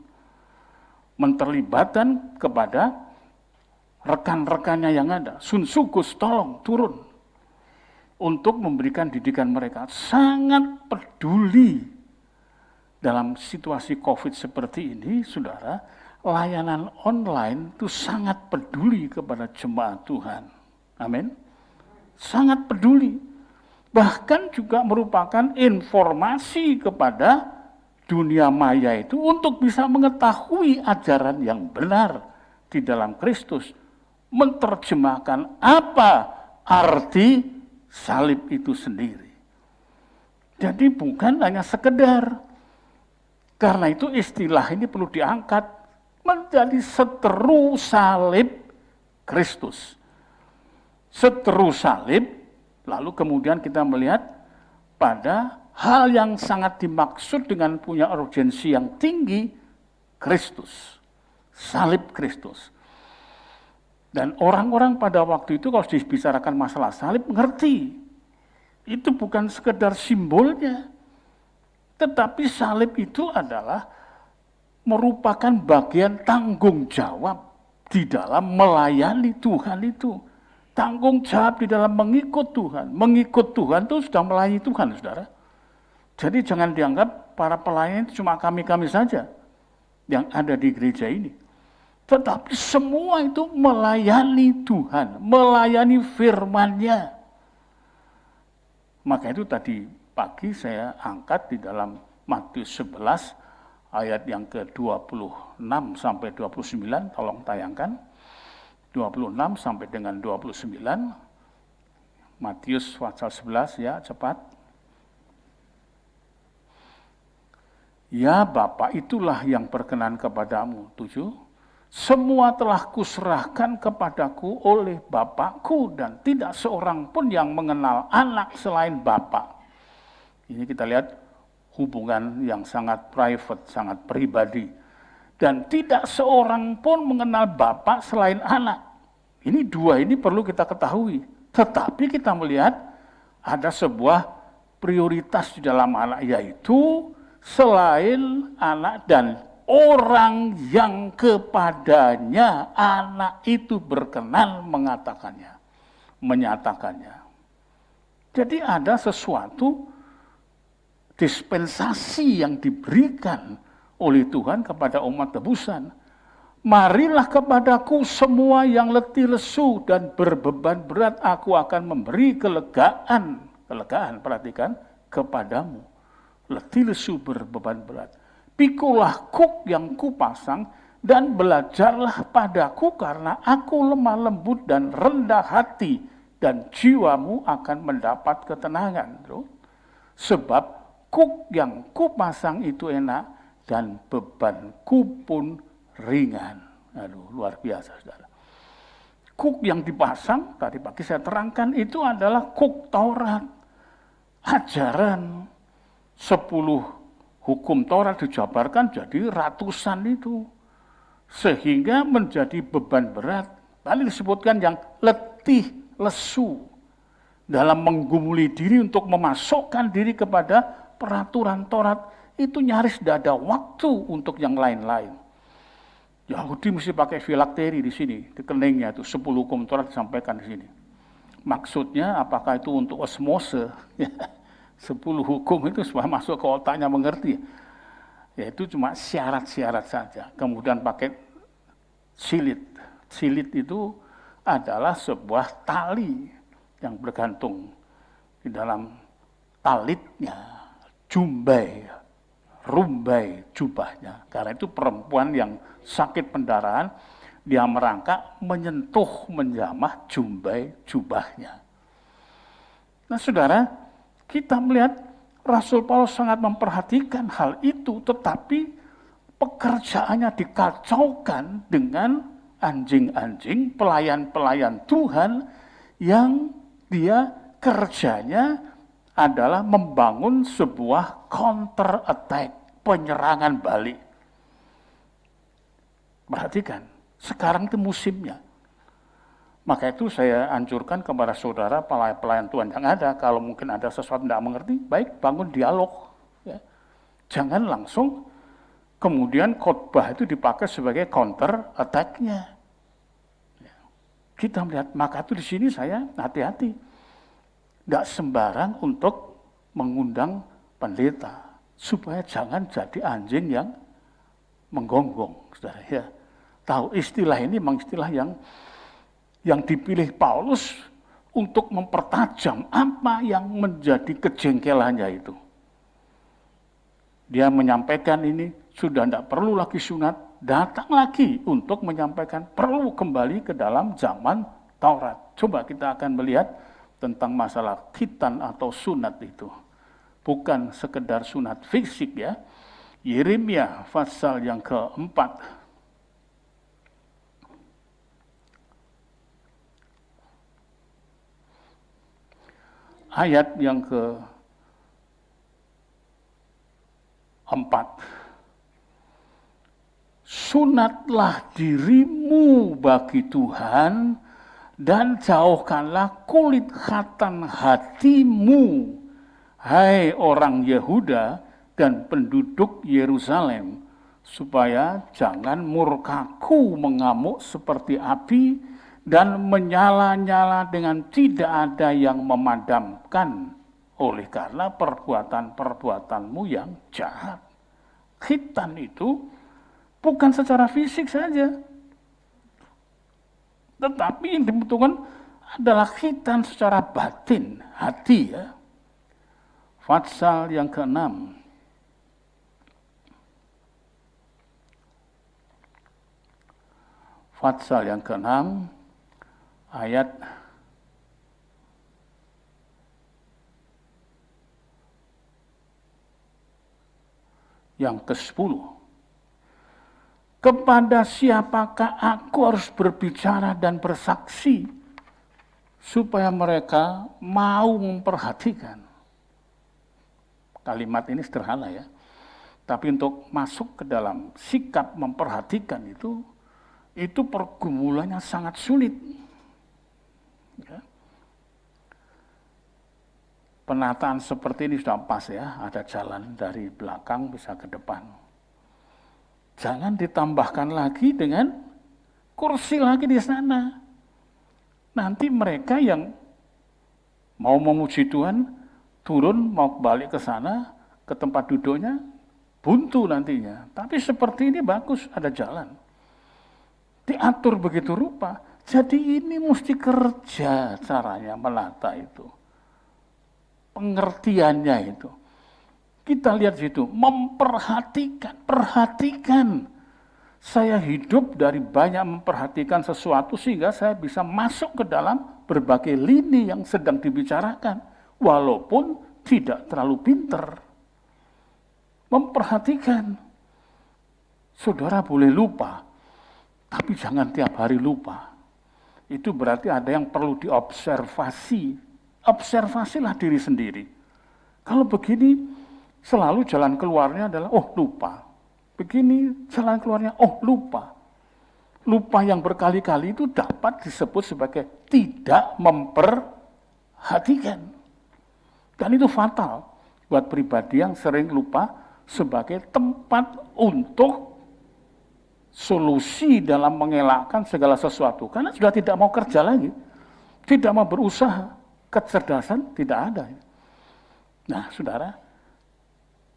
Menterlibatkan kepada rekan-rekannya yang ada. Sunsukus tolong turun untuk memberikan didikan mereka. Sangat peduli dalam situasi COVID seperti ini, saudara. Layanan online itu sangat peduli kepada jemaat Tuhan. Amin. Sangat peduli. Bahkan juga merupakan informasi kepada dunia maya itu untuk bisa mengetahui ajaran yang benar di dalam Kristus. Menerjemahkan apa arti salib itu sendiri. Jadi bukan hanya sekedar. Karena itu istilah ini perlu diangkat menjadi seteru salib Kristus. Seteru salib, lalu kemudian kita melihat pada hal yang sangat dimaksud dengan punya urgensi yang tinggi, Kristus. Salib Kristus. Dan orang-orang pada waktu itu kalau dibicarakan masalah salib, ngerti. Itu bukan sekedar simbolnya. Tetapi salib itu adalah merupakan bagian tanggung jawab di dalam melayani Tuhan itu. Tanggung jawab di dalam mengikut Tuhan. Mengikut Tuhan itu sudah melayani Tuhan, saudara. Jadi jangan dianggap para pelayan itu cuma kami-kami saja yang ada di gereja ini. Tetapi semua itu melayani Tuhan, melayani firman-Nya. Maka itu tadi pagi saya angkat di dalam Matius 11 ayat yang ke-26 sampai 29, tolong tayangkan. 26 sampai dengan 29. Matius pasal 11 ya, cepat. Ya Bapa, itulah yang berkenan kepadamu. 7. Semua telah kuserahkan kepadaku oleh Bapakku dan tidak seorang pun yang mengenal anak selain Bapa. Ini kita lihat hubungan yang sangat private, sangat pribadi. Dan tidak seorang pun mengenal Bapa selain anak. Ini dua ini perlu kita ketahui. Tetapi kita melihat ada sebuah prioritas di dalam anak, yaitu selain anak dan orang yang kepadanya anak itu berkenan mengatakannya, menyatakannya. Jadi ada sesuatu dispensasi yang diberikan oleh Tuhan kepada umat tebusan. Marilah kepadaku semua yang letih lesu dan berbeban berat, aku akan memberi kelegaan. Kelegaan, perhatikan, kepadamu. Letih lesu berbeban berat. Pikulah kuk yang kupasang dan belajarlah padaku karena aku lemah lembut dan rendah hati dan jiwamu akan mendapat ketenangan. Sebab kuk yang kupasang itu enak dan bebanku pun ringan. Aduh, luar biasa, saudara. Kuk yang dipasang, tadi pagi saya terangkan, itu adalah kuk Taurat. Ajaran 10 hukum Taurat dijabarkan jadi ratusan itu. Sehingga menjadi beban berat. Lalu disebutkan yang letih lesu. Dalam menggumuli diri untuk memasukkan diri kepada peraturan Taurat. Itu nyaris tidak ada waktu untuk yang lain-lain. Yahudi mesti pakai filakteri di sini, di keningnya itu 10 hukum Taurat disampaikan di sini. Maksudnya apakah itu untuk osmose? 10 hukum itu supaya masuk ke otaknya mengerti. Ya itu cuma syarat-syarat saja. Kemudian pakai silit. Silit itu adalah sebuah tali yang bergantung di dalam talitnya, jumbai, rumbai jubahnya. Karena itu perempuan yang sakit pendarahan, dia merangkak menyentuh, menjamah jumbai jubahnya. Nah saudara, kita melihat Rasul Paulus sangat memperhatikan hal itu, tetapi pekerjaannya dikacaukan dengan anjing-anjing, pelayan-pelayan Tuhan yang dia kerjanya adalah membangun sebuah counter attack, penyerangan balik. Perhatikan, sekarang itu musimnya. Maka itu saya anjurkan kepada saudara pelayan Tuhan yang ada, kalau mungkin ada sesuatu tidak mengerti, baik bangun dialog. Ya. Jangan langsung kemudian khotbah itu dipakai sebagai counter attack-nya. Ya. Kita melihat, maka itu di sini saya hati-hati. Nggak sembarang untuk mengundang pendeta, supaya jangan jadi anjing yang menggonggong. Saudara, ya. Tahu istilah ini memang istilah yang dipilih Paulus untuk mempertajam apa yang menjadi kejengkelannya itu. Dia menyampaikan ini, sudah tidak perlu lagi sunat, datang lagi untuk menyampaikan perlu kembali ke dalam zaman Taurat. Coba kita akan melihat tentang masalah khitan atau sunat itu. Bukan sekedar sunat fisik ya. Yeremia pasal yang keempat. Ayat yang keempat. Sunatlah dirimu bagi Tuhan dan jauhkanlah kulit khatan hatimu, hai orang Yehuda dan penduduk Yerusalem, supaya jangan murkaku mengamuk seperti api dan menyala-nyala dengan tidak ada yang memadamkan oleh karena perbuatan-perbuatanmu yang jahat. Khitan itu bukan secara fisik saja, tetapi yang dibutuhkan adalah khitan secara batin, hati ya. Pasal yang ke-6. Pasal yang ke-6 ayat yang ke-10. Kepada siapakah aku harus berbicara dan bersaksi supaya mereka mau memperhatikan? Kalimat ini sederhana ya. Tapi untuk masuk ke dalam sikap memperhatikan itu pergumulannya sangat sulit. Ya. Penataan seperti ini sudah pas ya, ada jalan dari belakang bisa ke depan. Jangan ditambahkan lagi dengan kursi lagi di sana. Nanti mereka yang mau memuji Tuhan turun mau balik ke sana, ke tempat duduknya buntu nantinya. Tapi seperti ini bagus, ada jalan. Diatur begitu rupa. Jadi ini mesti kerja caranya menata itu. Pengertiannya itu. Kita lihat situ, perhatikan. Saya hidup dari banyak memperhatikan sesuatu sehingga saya bisa masuk ke dalam berbagai lini yang sedang dibicarakan. Walaupun tidak terlalu pinter. Memperhatikan. Saudara boleh lupa, tapi jangan tiap hari lupa. Itu berarti ada yang perlu diobservasi. Observasilah diri sendiri. Kalau begini, selalu jalan keluarnya adalah, oh lupa. Begini, jalan keluarnya, oh lupa. Lupa yang berkali-kali itu dapat disebut sebagai tidak memperhatikan. Dan itu fatal buat pribadi yang sering lupa sebagai tempat untuk solusi dalam mengelakkan segala sesuatu. Karena sudah tidak mau kerja lagi. Tidak mau berusaha. Kecerdasan tidak ada. Nah, saudara,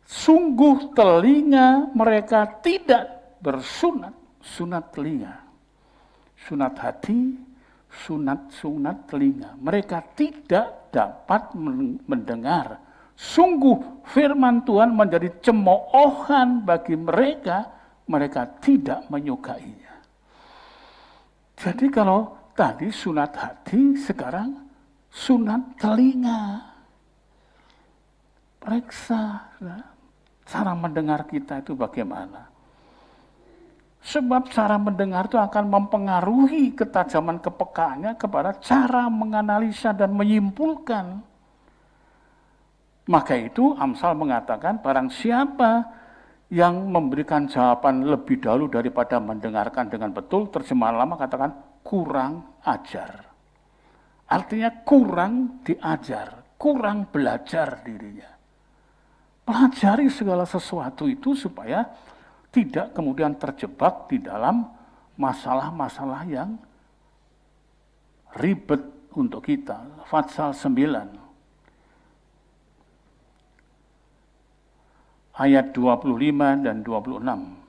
sungguh telinga mereka tidak bersunat. Sunat telinga. Sunat hati, sunat telinga. Mereka tidak dapat mendengar. Sungguh firman Tuhan menjadi cemoohan bagi mereka tidak menyukainya. Jadi kalau tadi sunat hati, sekarang sunat telinga. Periksa cara mendengar kita itu bagaimana. Sebab cara mendengar itu akan mempengaruhi ketajaman kepekaannya kepada cara menganalisa dan menyimpulkan. Maka itu Amsal mengatakan barang siapa yang memberikan jawaban lebih dahulu daripada mendengarkan dengan betul, terjemahan lama katakan kurang ajar. Artinya kurang diajar, kurang belajar dirinya. Pelajari segala sesuatu itu supaya tidak kemudian terjebak di dalam masalah-masalah yang ribet untuk kita. Fatsal 9 ayat 25 dan 26.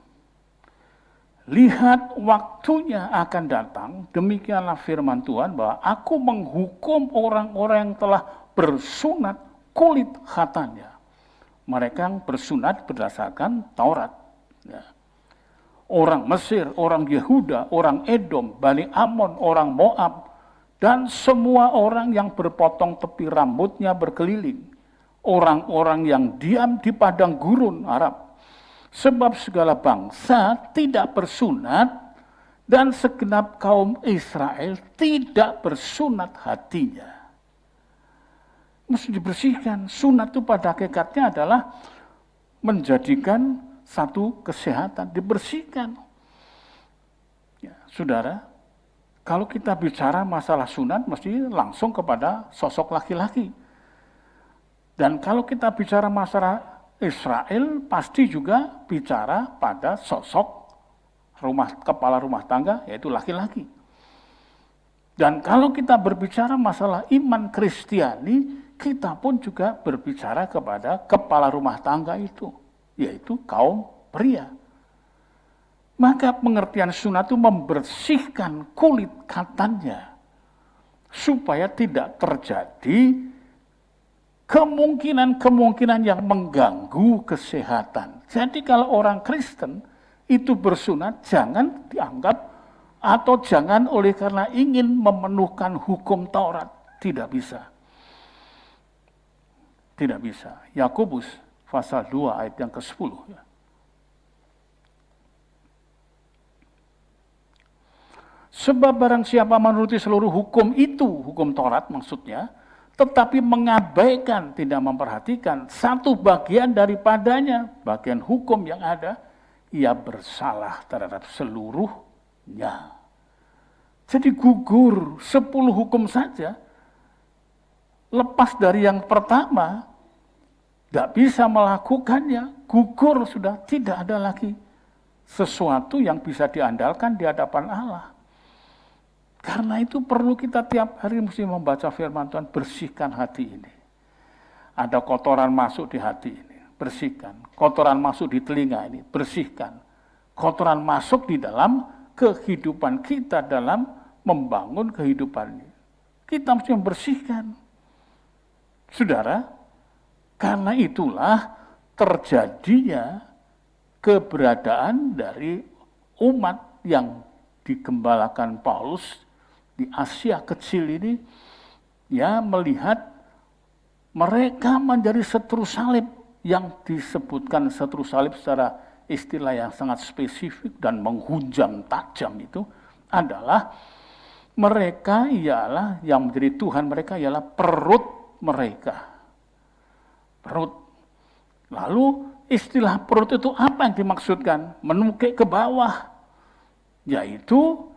Lihat waktunya akan datang, demikianlah firman Tuhan, bahwa aku menghukum orang-orang yang telah bersunat kulit khatannya. Mereka yang bersunat berdasarkan Taurat. Ya. Orang Mesir, orang Yehuda, orang Edom, Bani Amon, orang Moab, dan semua orang yang berpotong tepi rambutnya berkeliling. Orang-orang yang diam di padang gurun Arab. Sebab segala bangsa tidak bersunat dan segenap kaum Israel tidak bersunat hatinya. Mesti dibersihkan. Sunat itu pada hakikatnya adalah menjadikan satu kesehatan, dibersihkan. Ya, saudara, kalau kita bicara masalah sunat, mesti langsung kepada sosok laki-laki. Dan kalau kita bicara masalah Israel, pasti juga bicara pada sosok kepala rumah tangga, yaitu laki-laki. Dan kalau kita berbicara masalah iman Kristiani, kita pun juga berbicara kepada kepala rumah tangga itu, yaitu kaum pria. Maka pengertian sunat itu membersihkan kulit khatannya, supaya tidak terjadi kemungkinan-kemungkinan yang mengganggu kesehatan. Jadi kalau orang Kristen itu bersunat, jangan dianggap atau jangan oleh karena ingin memenuhkan hukum Taurat. Tidak bisa. Tidak bisa. Yakobus pasal 2 ayat yang ke-10. Sebab barang siapa menuruti seluruh hukum itu, hukum Taurat maksudnya, tetapi mengabaikan, tidak memperhatikan satu bagian daripadanya, bagian hukum yang ada, ia bersalah terhadap seluruhnya. Jadi gugur 10 hukum saja, lepas dari yang pertama, tidak bisa melakukannya, gugur sudah, tidak ada lagi sesuatu yang bisa diandalkan di hadapan Allah. Karena itu perlu kita tiap hari mesti membaca firman Tuhan, bersihkan hati ini. Ada kotoran masuk di hati ini, bersihkan. Kotoran masuk di telinga ini, bersihkan. Kotoran masuk di dalam kehidupan kita dalam membangun kehidupan ini. Kita mesti membersihkan. Saudara, karena itulah terjadinya keberadaan dari umat yang digembalakan Paulus di Asia kecil ini, ya, melihat mereka menjadi setru salib, yang disebutkan setru salib secara istilah yang sangat spesifik dan menghujam tajam itu adalah mereka ialah yang menjadi Tuhan mereka ialah perut mereka. Perut. Lalu istilah perut itu apa yang dimaksudkan? Menukik ke bawah, yaitu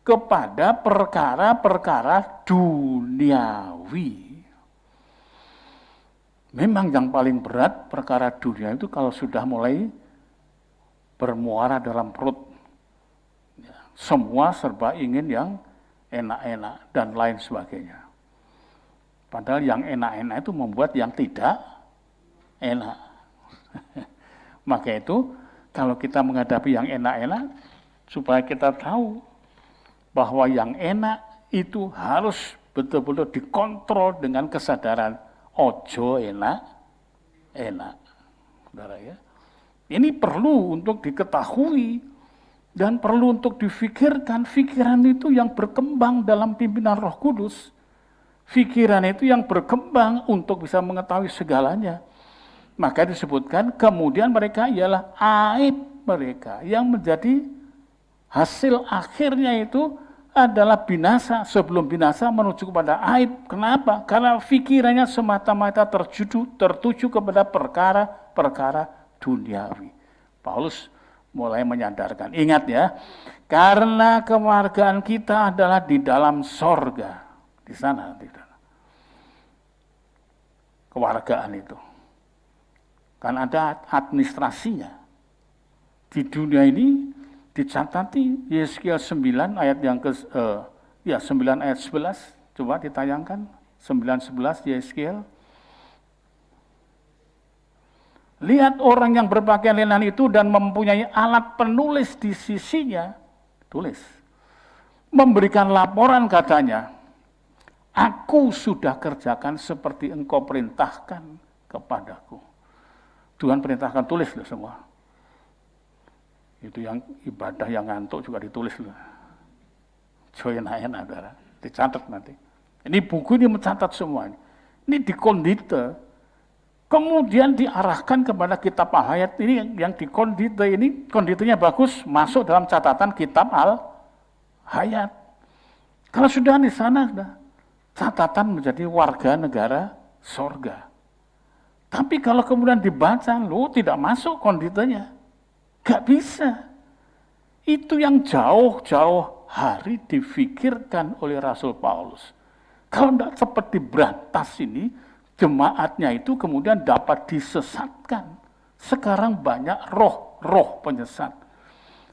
kepada perkara-perkara duniawi. Memang yang paling berat perkara dunia itu kalau sudah mulai bermuara dalam perut. Semua serba ingin yang enak-enak dan lain sebagainya. Padahal yang enak-enak itu membuat yang tidak enak. Maka itu kalau kita menghadapi yang enak-enak, supaya kita tahu bahwa yang enak itu harus betul-betul dikontrol dengan kesadaran ojo enak. Saudara ya. Ini perlu untuk diketahui dan perlu untuk difikirkan. Pikiran itu yang berkembang dalam pimpinan Roh Kudus. Pikiran itu yang berkembang untuk bisa mengetahui segalanya. Maka disebutkan kemudian mereka ialah aib mereka yang menjadi hasil akhirnya itu adalah binasa. Sebelum binasa menuju kepada aib. Kenapa? Karena pikirannya semata-mata tertuju kepada perkara-perkara duniawi. Paulus mulai menyadarkan. Ingat ya, karena kemargaan kita adalah di dalam sorga. Di sana, di sana. Kewargaan itu. Kan ada administrasinya. Di dunia ini dicatati Yeskiel 9 ayat yang 9 ayat 11. Coba ditayangkan 9:11 Yeskiel. Lihat orang yang berpakaian linan itu dan mempunyai alat penulis di sisinya, tulis, memberikan laporan katanya, aku sudah kerjakan seperti engkau perintahkan kepadaku. Tuhan perintahkan tulis loh semua. Itu yang ibadah yang ngantuk juga ditulis loh. Join-in ada, dicatat nanti. Ini buku ini mencatat semua. Ini dikondite. Kemudian diarahkan kepada kitab Al-Hayat ini yang dikondite ini, konditenya bagus, masuk dalam catatan kitab Al-Hayat. Kalau sudah di sana, sudah catatan menjadi warga negara sorga. Tapi kalau kemudian dibaca, lo tidak masuk konditenya. Gak bisa. Itu yang jauh-jauh hari difikirkan oleh Rasul Paulus. Kalau tidak cepat diberantas ini, jemaatnya itu kemudian dapat disesatkan. Sekarang banyak roh-roh penyesat.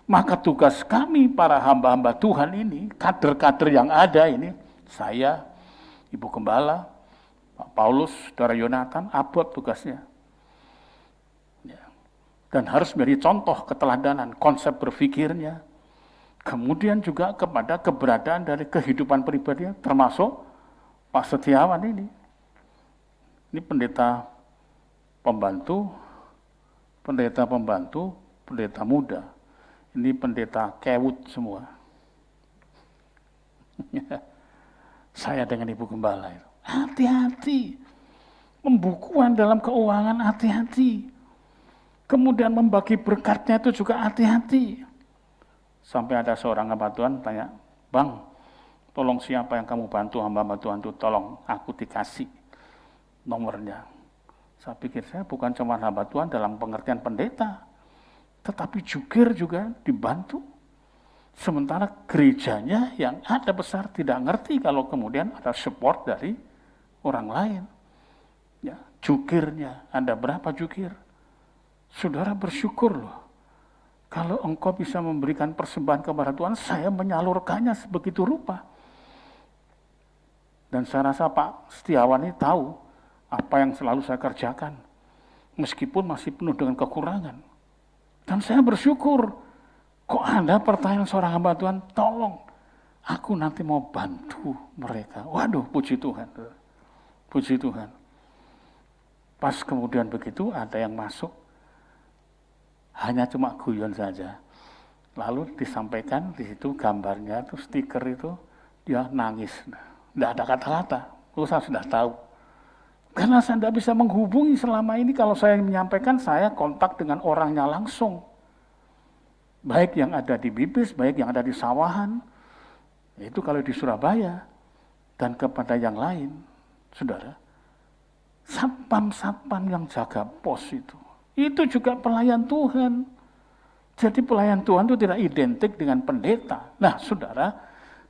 Maka tugas kami para hamba-hamba Tuhan ini, kader-kader yang ada ini, saya, Ibu Gembala, Pak Paulus, Saudara Yonatan, abot tugasnya. Ya. Dan harus menjadi contoh keteladanan, konsep berpikirnya. Kemudian juga kepada keberadaan dari kehidupan pribadinya, termasuk Pak Setiawan ini. Ini pendeta pembantu, pendeta muda. Ini pendeta kewut semua. Saya dengan Ibu Gembala itu. Hati-hati. Pembukuan dalam keuangan hati-hati. Kemudian membagi berkatnya itu juga hati-hati. Sampai ada seorang hamba Tuhan tanya, Bang, tolong siapa yang kamu bantu hamba-hamba Tuhan itu, tolong aku dikasih nomornya. Saya pikir saya bukan cuma hamba Tuhan dalam pengertian pendeta, tetapi jukir juga dibantu. Sementara gerejanya yang ada besar tidak ngerti kalau kemudian ada support dari orang lain. Ya, jukirnya, ada berapa jukir? Saudara bersyukur loh. Kalau engkau bisa memberikan persembahan kepada Tuhan, saya menyalurkannya sebegitu rupa. Dan saya rasa Pak Setiawan ini tahu apa yang selalu saya kerjakan, meskipun masih penuh dengan kekurangan. Dan saya bersyukur, kok ada pertanyaan seorang hamba Tuhan, tolong, aku nanti mau bantu mereka. Waduh, puji Tuhan. Puji Tuhan. Pas kemudian begitu, ada yang masuk, hanya cuma guyon saja. Lalu disampaikan di situ gambarnya, itu stiker itu, dia nangis. Tidak ada kata-kata, saya sudah tahu. Karena saya tidak bisa menghubungi selama ini, kalau saya menyampaikan, saya kontak dengan orangnya langsung. Baik yang ada di Bibis, baik yang ada di Sawahan, itu kalau di Surabaya, dan kepada yang lain, saudara, satpam-satpam yang jaga pos itu juga pelayan Tuhan. Jadi pelayan Tuhan itu tidak identik dengan pendeta. Nah saudara,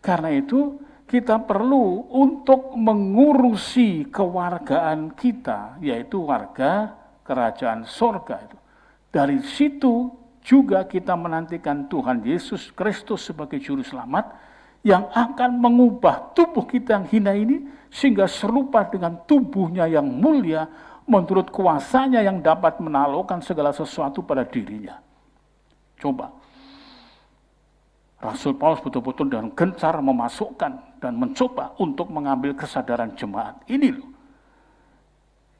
karena itu, kita perlu untuk mengurusi kewargaan kita, yaitu warga kerajaan sorga itu. Dari situ juga kita menantikan Tuhan Yesus Kristus sebagai juru selamat yang akan mengubah tubuh kita yang hina ini sehingga serupa dengan tubuhnya yang mulia menurut kuasanya yang dapat menaklukkan segala sesuatu pada dirinya. Coba. Rasul Paulus betul-betul dengan gencar memasukkan dan mencoba untuk mengambil kesadaran jemaat. Ini loh.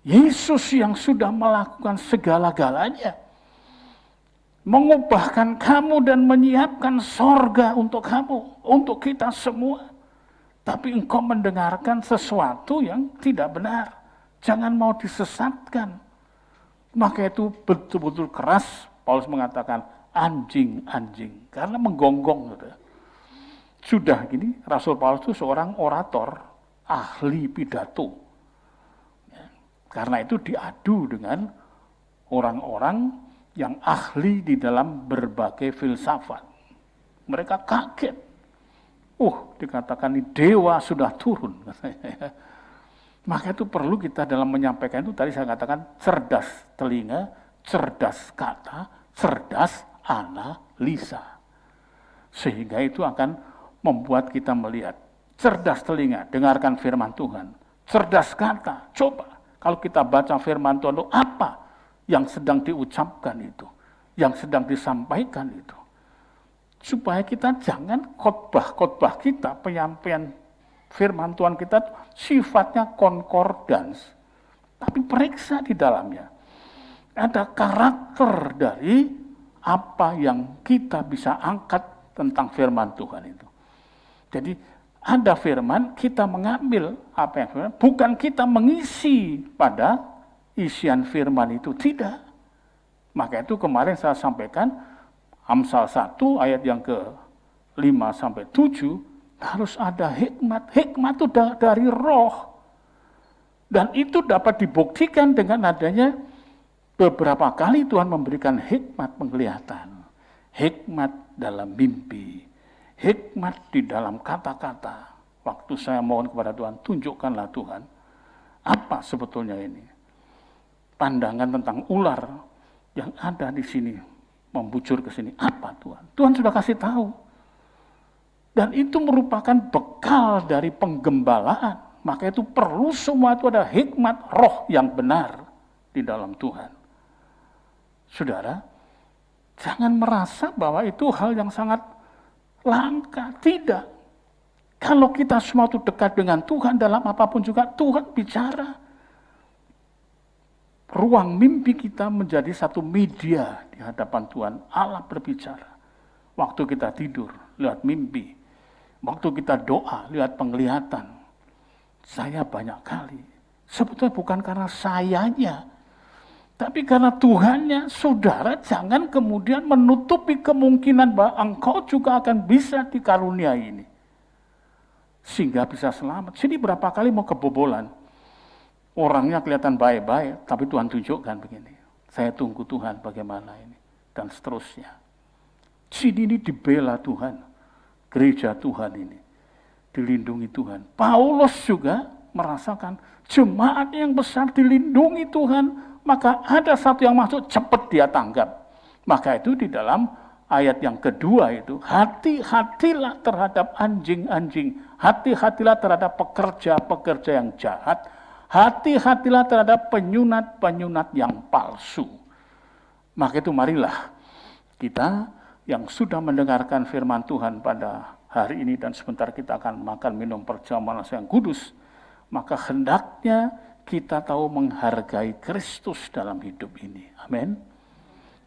Yesus yang sudah melakukan segala-galanya. Mengubahkan kamu dan menyiapkan sorga untuk kamu, untuk kita semua. Tapi engkau mendengarkan sesuatu yang tidak benar. Jangan mau disesatkan. Maka itu betul-betul keras Paulus mengatakan anjing-anjing. Karena menggonggong. Sudah gini, Rasul Paulus itu seorang orator, ahli pidato. Karena itu diadu dengan orang-orang yang ahli di dalam berbagai filsafat. Mereka kaget. Dikatakan ini dewa sudah turun. Maka itu perlu kita dalam menyampaikan itu, tadi saya katakan cerdas telinga, cerdas kata, cerdas analisa. Sehingga itu akan membuat kita melihat. Cerdas telinga, dengarkan firman Tuhan. Cerdas kata, coba. Kalau kita baca firman Tuhan itu apa yang sedang diucapkan itu, yang sedang disampaikan itu. Supaya kita jangan khotbah-khotbah kita, penyampaian firman Tuhan kita sifatnya konkordans. Tapi periksa di dalamnya. Ada karakter dari apa yang kita bisa angkat tentang firman Tuhan itu. Jadi ada firman, kita mengambil apa yang firman, bukan kita mengisi pada isian firman itu, tidak. Maka itu kemarin saya sampaikan, Amsal 1 ayat yang ke-5 sampai 7, harus ada hikmat. Hikmat itu dari roh. Dan itu dapat dibuktikan dengan adanya beberapa kali Tuhan memberikan hikmat penglihatan. Hikmat dalam mimpi. Hikmat di dalam kata-kata. Waktu saya mohon kepada Tuhan, tunjukkanlah Tuhan, apa sebetulnya ini. Pandangan tentang ular yang ada di sini, membujur ke sini. Apa Tuhan? Tuhan sudah kasih tahu. Dan itu merupakan bekal dari penggembalaan. Maka itu perlu semua itu ada hikmat roh yang benar di dalam Tuhan. Saudara, jangan merasa bahwa itu hal yang sangat langka. Tidak. Kalau kita semua itu dekat dengan Tuhan dalam apapun juga, Tuhan bicara. Ruang mimpi kita menjadi satu media di hadapan Tuhan. Allah berbicara. Waktu kita tidur, lihat mimpi. Waktu kita doa, lihat penglihatan. Saya banyak kali. Sebetulnya bukan karena sayanya, tapi karena Tuhannya. Saudara, jangan kemudian menutupi kemungkinan bahwa engkau juga akan bisa dikaruniai ini. Sehingga bisa selamat. Sini berapa kali mau kebobolan. Orangnya kelihatan baik-baik, tapi Tuhan tunjukkan begini. Saya tunggu Tuhan bagaimana ini. Dan seterusnya. Sini ini dibela Tuhan. Gereja Tuhan ini. Dilindungi Tuhan. Paulus juga merasakan jemaat yang besar dilindungi Tuhan. Maka ada satu yang masuk, cepat dia tanggap. Maka itu di dalam ayat yang kedua itu, hati-hatilah terhadap anjing-anjing. Hati-hatilah terhadap pekerja-pekerja yang jahat. Hati-hatilah terhadap penyunat-penyunat yang palsu. Maka itu marilah kita yang sudah mendengarkan firman Tuhan pada hari ini dan sebentar kita akan makan minum perjamuan yang kudus. Maka hendaknya kita tahu menghargai Kristus dalam hidup ini. Amin.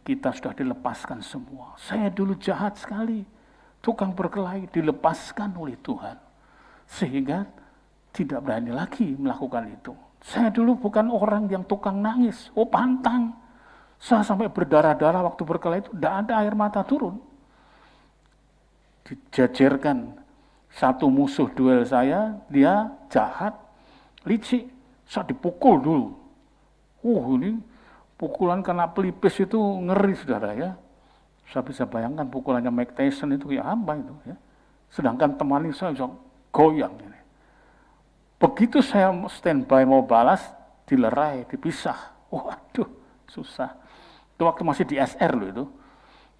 Kita sudah dilepaskan semua. Saya dulu jahat sekali. Tukang berkelahi dilepaskan oleh Tuhan. Sehingga tidak berani lagi melakukan itu. Saya dulu bukan orang yang tukang nangis. Pantang. Saya sampai berdarah-darah waktu berkelahi itu. Tidak ada air mata turun. Dijajarkan satu musuh duel saya. Dia jahat, licik. Saya dipukul dulu. Ini pukulan kena pelipis itu ngeri, saudara ya. Saya bisa bayangkan pukulannya Mike Tyson itu ya apa itu ya. Sedangkan teman saya bisa goyang ini. Begitu saya standby mau balas, dilerai, dipisah. Waduh, susah. Itu waktu masih di SR loh itu.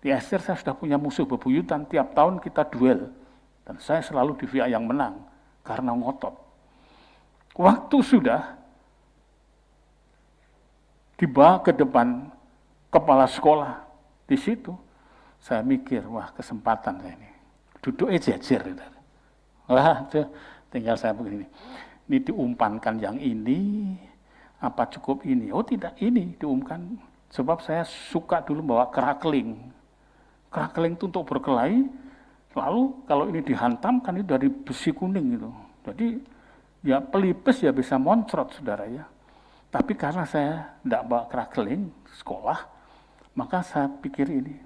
Di SR saya sudah punya musuh bebuyutan, tiap tahun kita duel. Dan saya selalu di pihak yang menang, karena ngotot. Waktu sudah dibawa ke depan kepala sekolah, di situ saya mikir, wah kesempatan saya ini. Duduknya jejer. Wah, tinggal saya begini. Ini diumpankan yang ini, apa cukup ini? Oh tidak, ini diumpan. Sebab saya suka dulu bawa krakling. Krakling itu untuk berkelahi, lalu kalau ini dihantam kan itu dari besi kuning gitu. Jadi ya pelipis ya bisa moncrot saudara ya. Tapi karena saya tidak bawa krakeling sekolah, maka saya pikir ini,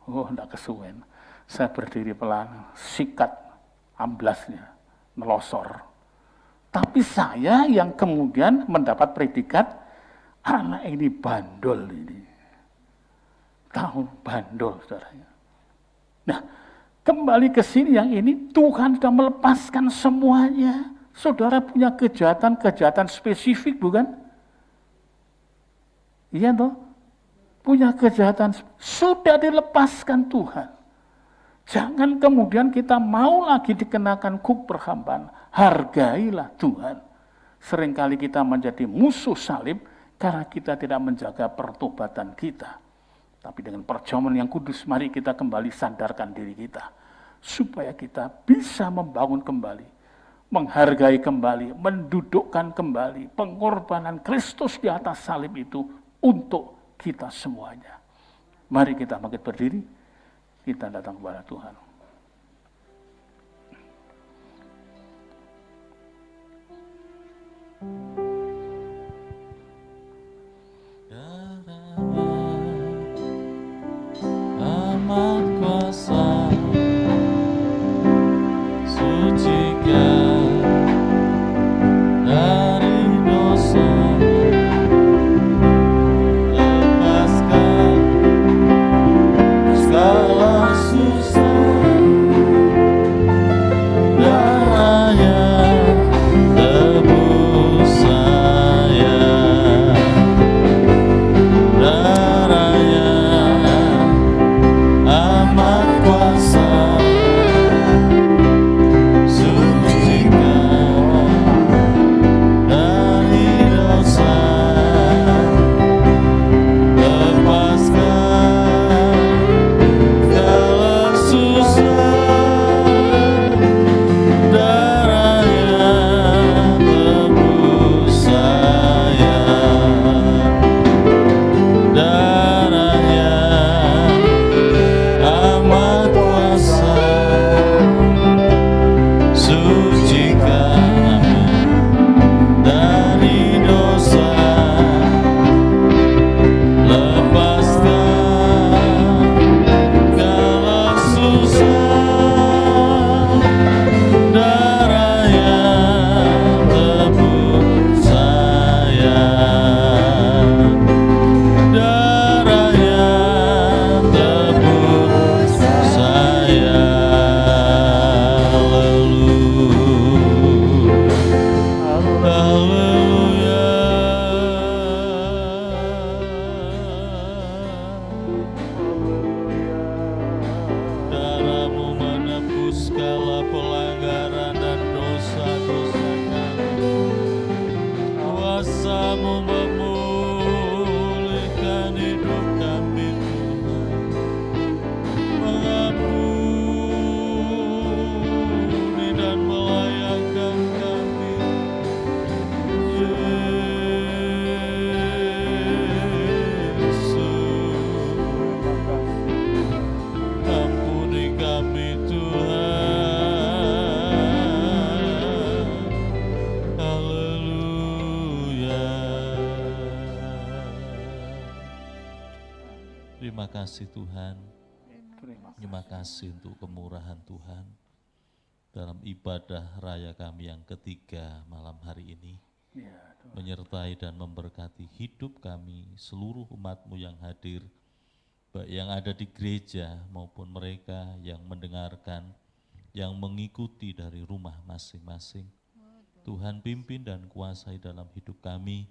oh tidak kesuwen. Saya berdiri pelan, sikat amblasnya, melosor. Tapi saya yang kemudian mendapat predikat, anak ini bandol ini. Tahu bandol saudaranya. Nah, kembali ke sini yang ini, Tuhan sudah melepaskan semuanya. Saudara punya kejahatan-kejahatan spesifik bukan? Iya toh? Punya kejahatan, sudah dilepaskan Tuhan. Jangan kemudian kita mau lagi dikenakan kuk perhambaan. Hargailah Tuhan. Seringkali kita menjadi musuh salib karena kita tidak menjaga pertobatan kita. Tapi dengan perjamuan yang kudus, mari kita kembali sadarkan diri kita. Supaya kita bisa membangun kembali, menghargai kembali, mendudukkan kembali pengorbanan Kristus di atas salib itu untuk kita semuanya. Mari kita bangkit berdiri, kita datang kepada Tuhan. Amat kuasa, sucikan dari dosa, lepaskan segala susah, darahnya tebus saya, darahnya amat kuasa, sucikan dari dosa, lepaskan segala susah, darahnya tebus saya, darahnya amat kuasa, sucikan dari dosa, lepaskan segala susah, darahnya tebus saya, darahnya tebus saya. Haleluya, haleluya. Darahmu menebus segala pelanggaran dan dosa-dosa kami. Kuasamu memulihkan hidup kami Tuhan, mengampuni dan melayakkan kami. Yesus, ampuni kami Tuhan. Haleluya. Terima kasih Tuhan. Terima kasih untuk kemurahan Tuhan dalam ibadah raya kami yang ketiga malam hari ini. Ya, Tuhan. Menyertai dan memberkati hidup kami, seluruh umat-Mu yang hadir, baik yang ada di gereja maupun mereka yang mendengarkan, yang mengikuti dari rumah masing-masing. Tuhan pimpin dan kuasai dalam hidup kami,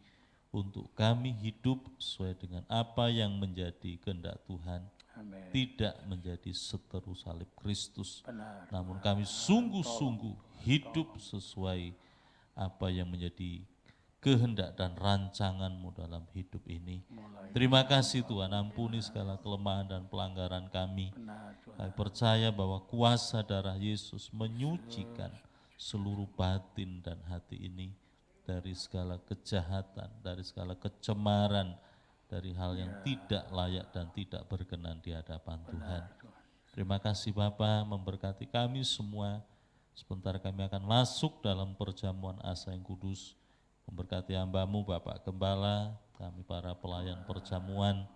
untuk kami hidup sesuai dengan apa yang menjadi kehendak Tuhan, Amin. tidak menjadi seteru salib Kristus, Benar. namun kami sungguh-sungguh hidup sesuai apa yang menjadi kehendak dan rancangan-Mu dalam hidup ini. Terima kasih Tuhan, ampuni segala kelemahan dan pelanggaran kami. Benar, Tuhan. Kami percaya bahwa kuasa darah Yesus menyucikan seluruh batin dan hati ini dari segala kejahatan, dari segala kecemaran, dari hal yang tidak layak dan tidak berkenan di hadapan Tuhan. Terima kasih Bapa, memberkati kami semua, Sebentar kami akan masuk dalam perjamuan asa yang kudus. Memberkati hamba-Mu Bapak Gembala, kami para pelayan perjamuan,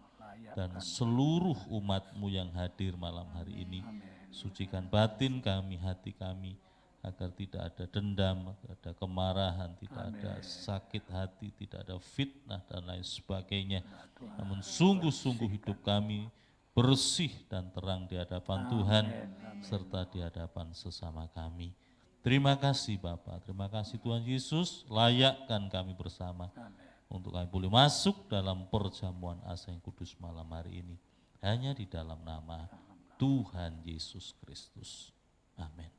dan seluruh umat-Mu yang hadir malam hari ini. Sucikan batin kami, hati kami, agar tidak ada dendam, tidak ada kemarahan, tidak ada sakit hati, tidak ada fitnah dan lain sebagainya. Namun sungguh-sungguh hidup kami bersih dan terang di hadapan Tuhan, serta di hadapan sesama kami. Terima kasih Bapak, terima kasih Tuhan Yesus, layakkan kami bersama untuk kami boleh masuk dalam perjamuan asa yang kudus malam hari ini. Hanya di dalam nama Tuhan Yesus Kristus. Amin.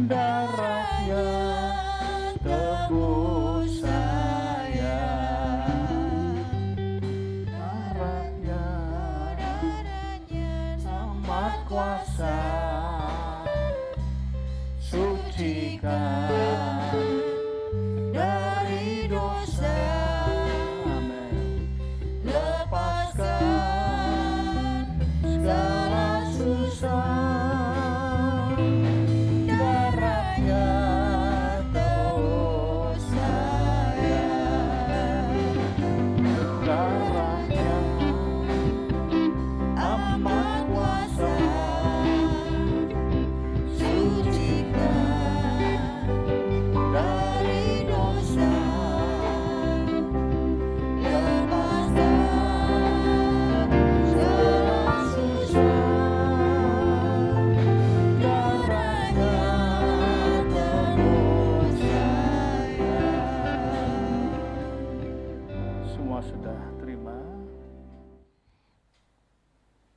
Darahnya tebus saya, darahnya amat kuasa, sucikan dari dosa, lepaskan segala susah.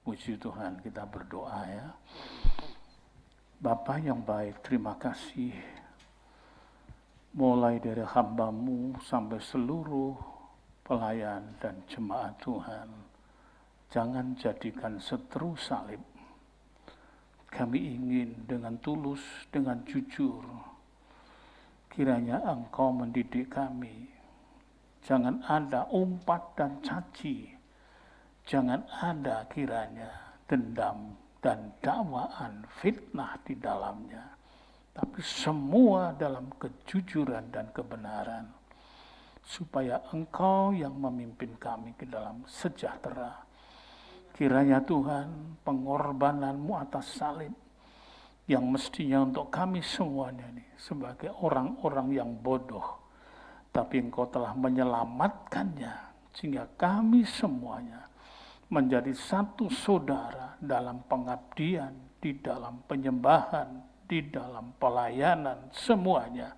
Puji Tuhan, kita berdoa ya. Bapa yang baik, terima kasih. Mulai dari hamba-Mu sampai seluruh pelayan dan jemaat Tuhan. Jangan jadikan seteru salib. Kami ingin dengan tulus, dengan jujur. Kiranya Engkau mendidik kami. Jangan ada umpat dan caci. Jangan ada kiranya dendam dan dakwaan fitnah di dalamnya. Tapi semua dalam kejujuran dan kebenaran. Supaya Engkau yang memimpin kami ke dalam sejahtera. Kiranya Tuhan pengorbanan-Mu atas salib. Yang mestinya untuk kami semuanya ini sebagai orang-orang yang bodoh. Tapi Engkau telah menyelamatkannya. Sehingga kami semuanya menjadi satu saudara dalam pengabdian, di dalam penyembahan, di dalam pelayanan, semuanya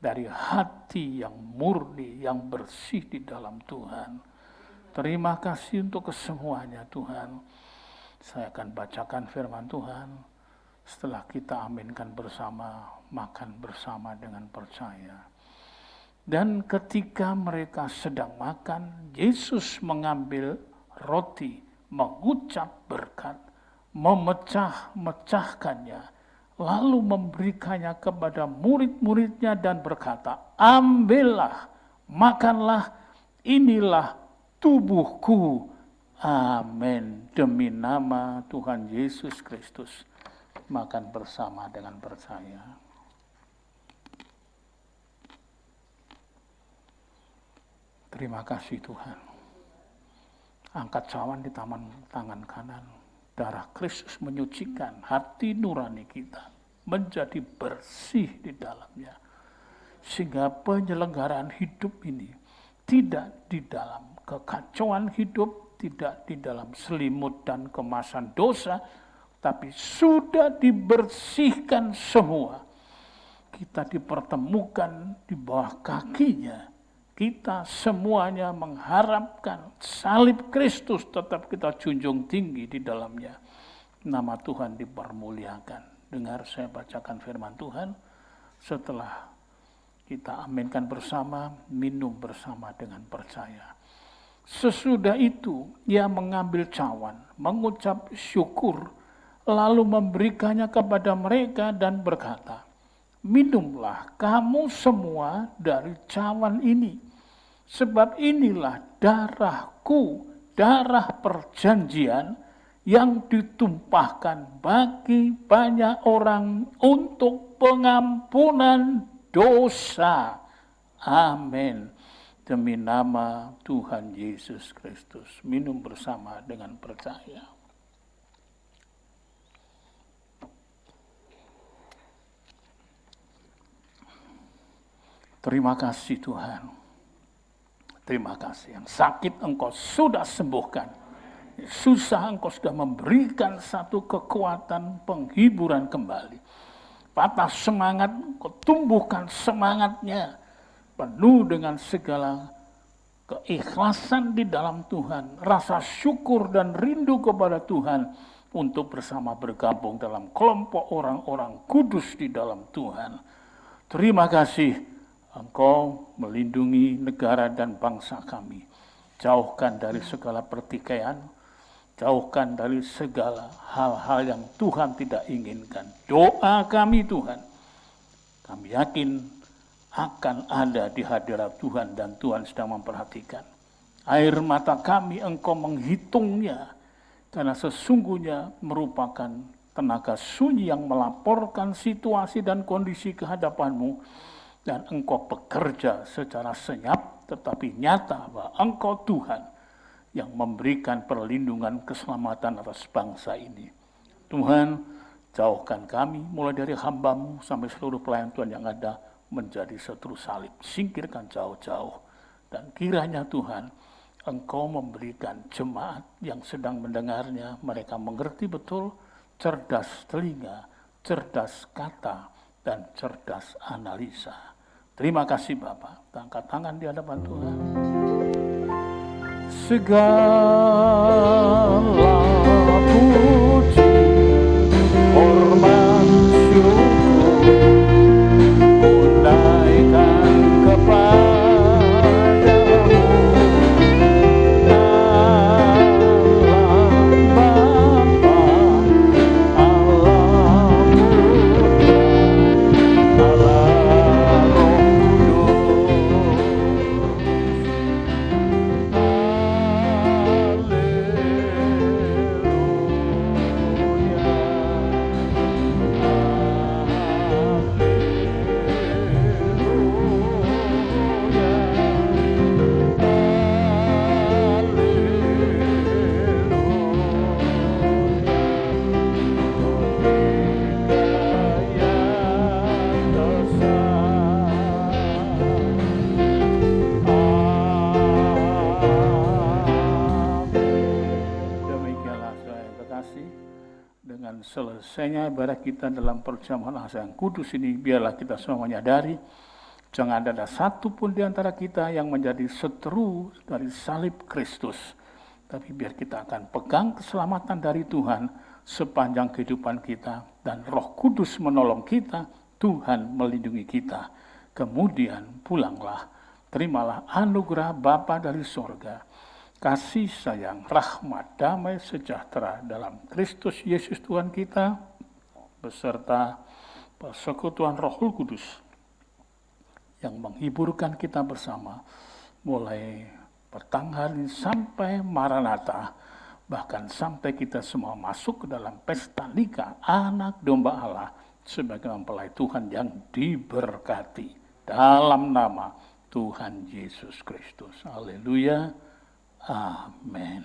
dari hati yang murni, yang bersih di dalam Tuhan. Terima kasih untuk kesemuanya Tuhan. Saya akan bacakan firman Tuhan. Setelah kita aminkan bersama, makan bersama dengan percaya. Dan ketika mereka sedang makan, Yesus mengambil roti, mengucap berkat, memecah-mecahkannya, lalu memberikannya kepada murid-muridnya dan berkata, ambillah, makanlah, inilah tubuhku. Amin. Demi nama Tuhan Yesus Kristus, makan bersama dengan percaya. Terima kasih Tuhan. Angkat cawan di tangan kanan. Darah Kristus menyucikan hati nurani kita, menjadi bersih di dalamnya. Sehingga penyelenggaraan hidup ini tidak di dalam kekacauan hidup, tidak di dalam selimut dan kemasan dosa, tapi sudah dibersihkan semua. Kita dipertemukan di bawah kakinya. Kita semuanya mengharapkan salib Kristus tetap kita junjung tinggi di dalamnya. Nama Tuhan dipermuliakan. Dengar saya bacakan firman Tuhan. Setelah kita aminkan bersama, minum bersama dengan percaya. Sesudah itu ia mengambil cawan, mengucap syukur, lalu memberikannya kepada mereka dan berkata, minumlah kamu semua dari cawan ini, sebab inilah darahku, darah perjanjian yang ditumpahkan bagi banyak orang untuk pengampunan dosa. Amin. Demi nama Tuhan Yesus Kristus. Minum bersama dengan percaya. Terima kasih Tuhan. Terima kasih. Yang sakit Engkau sudah sembuhkan. Susah Engkau sudah memberikan satu kekuatan penghiburan kembali. Patah semangat Engkau tumbuhkan semangatnya. Penuh dengan segala keikhlasan di dalam Tuhan. Rasa syukur dan rindu kepada Tuhan. Untuk bersama bergabung dalam kelompok orang-orang kudus di dalam Tuhan. Terima kasih. Engkau melindungi negara dan bangsa kami. Jauhkan dari segala pertikaian. Jauhkan dari segala hal-hal yang Tuhan tidak inginkan. Doa kami Tuhan. Kami yakin akan ada di hadirat Tuhan dan Tuhan sedang memperhatikan. Air mata kami Engkau menghitungnya. Karena sesungguhnya merupakan tenaga sunyi yang melaporkan situasi dan kondisi kehadapan-Mu. Dan Engkau bekerja secara senyap tetapi nyata bahwa Engkau Tuhan yang memberikan perlindungan keselamatan atas bangsa ini. Tuhan, jauhkan kami mulai dari hamba-Mu sampai seluruh pelayan Tuhan yang ada menjadi setru salib. Singkirkan jauh-jauh. Dan kiranya Tuhan, Engkau memberikan jemaat yang sedang mendengarnya, mereka mengerti betul, cerdas telinga, cerdas kata, dan cerdas analisa. Terima kasih Bapak. Angkat tangan di hadapan Tuhan. Segala puji, hormat, syukur, unaikan kepadamu, Allah Bapa, Allah Putra, Allah Roh selesainya ibadah kita dalam perjamuan yang kudus ini, biarlah kita semua menyadari Jangan ada satu pun di antara kita yang menjadi seteru dari salib Kristus. Tapi biar kita akan pegang keselamatan dari Tuhan sepanjang kehidupan kita. Dan Roh Kudus menolong kita, Tuhan melindungi kita. Kemudian pulanglah, terimalah anugerah Bapa dari sorga, kasih sayang, rahmat, damai, sejahtera dalam Kristus Yesus Tuhan kita, beserta persekutuan Roh Kudus yang menghiburkan kita bersama, mulai pertengahan ini sampai Maranatha, bahkan sampai kita semua masuk ke dalam pesta nikah anak domba Allah sebagai mempelai Tuhan yang diberkati dalam nama Tuhan Yesus Kristus. Haleluya. Amin.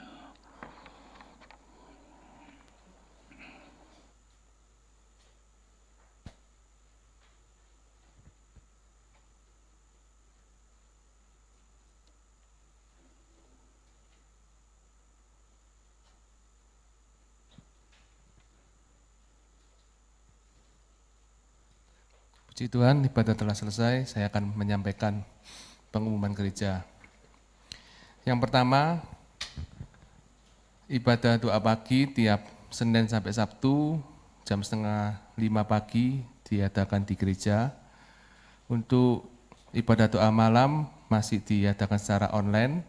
Puji Tuhan, ibadah telah selesai. Saya akan menyampaikan pengumuman gereja. Yang pertama, ibadah doa pagi tiap Senin sampai Sabtu jam 4:30 pagi diadakan di gereja. Untuk ibadah doa malam masih diadakan secara online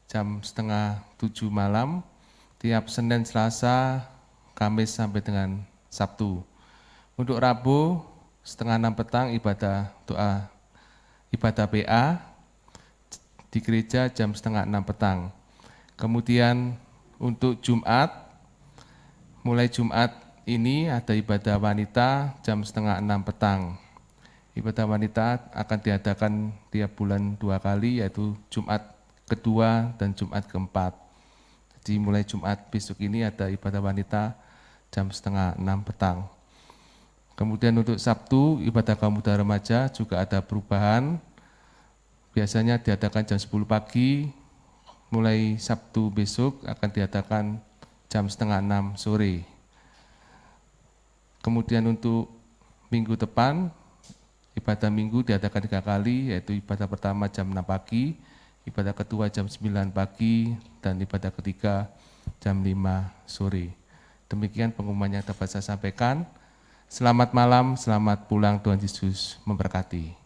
jam 6:30 malam tiap Senin, Selasa, Kamis sampai dengan Sabtu. Untuk Rabu 5:30 petang ibadah doa ibadah PA di gereja jam 5:30 petang. Kemudian untuk Jumat, mulai Jumat ini ada ibadah wanita jam 5:30 petang. Ibadah wanita akan diadakan tiap bulan 2 kali, yaitu Jumat kedua dan Jumat keempat. Jadi mulai Jumat besok ini ada ibadah wanita jam 5:30 petang. Kemudian untuk Sabtu, ibadah kaum muda remaja juga ada perubahan. Biasanya diadakan jam 10 pagi, mulai Sabtu besok akan diadakan jam 5:30 sore. Kemudian untuk minggu depan, ibadah minggu diadakan 3 kali, yaitu ibadah pertama jam 6 pagi, ibadah kedua jam 9 pagi, dan ibadah ketiga jam 5 sore. Demikian pengumuman yang dapat saya sampaikan. Selamat malam, selamat pulang, Tuhan Yesus memberkati.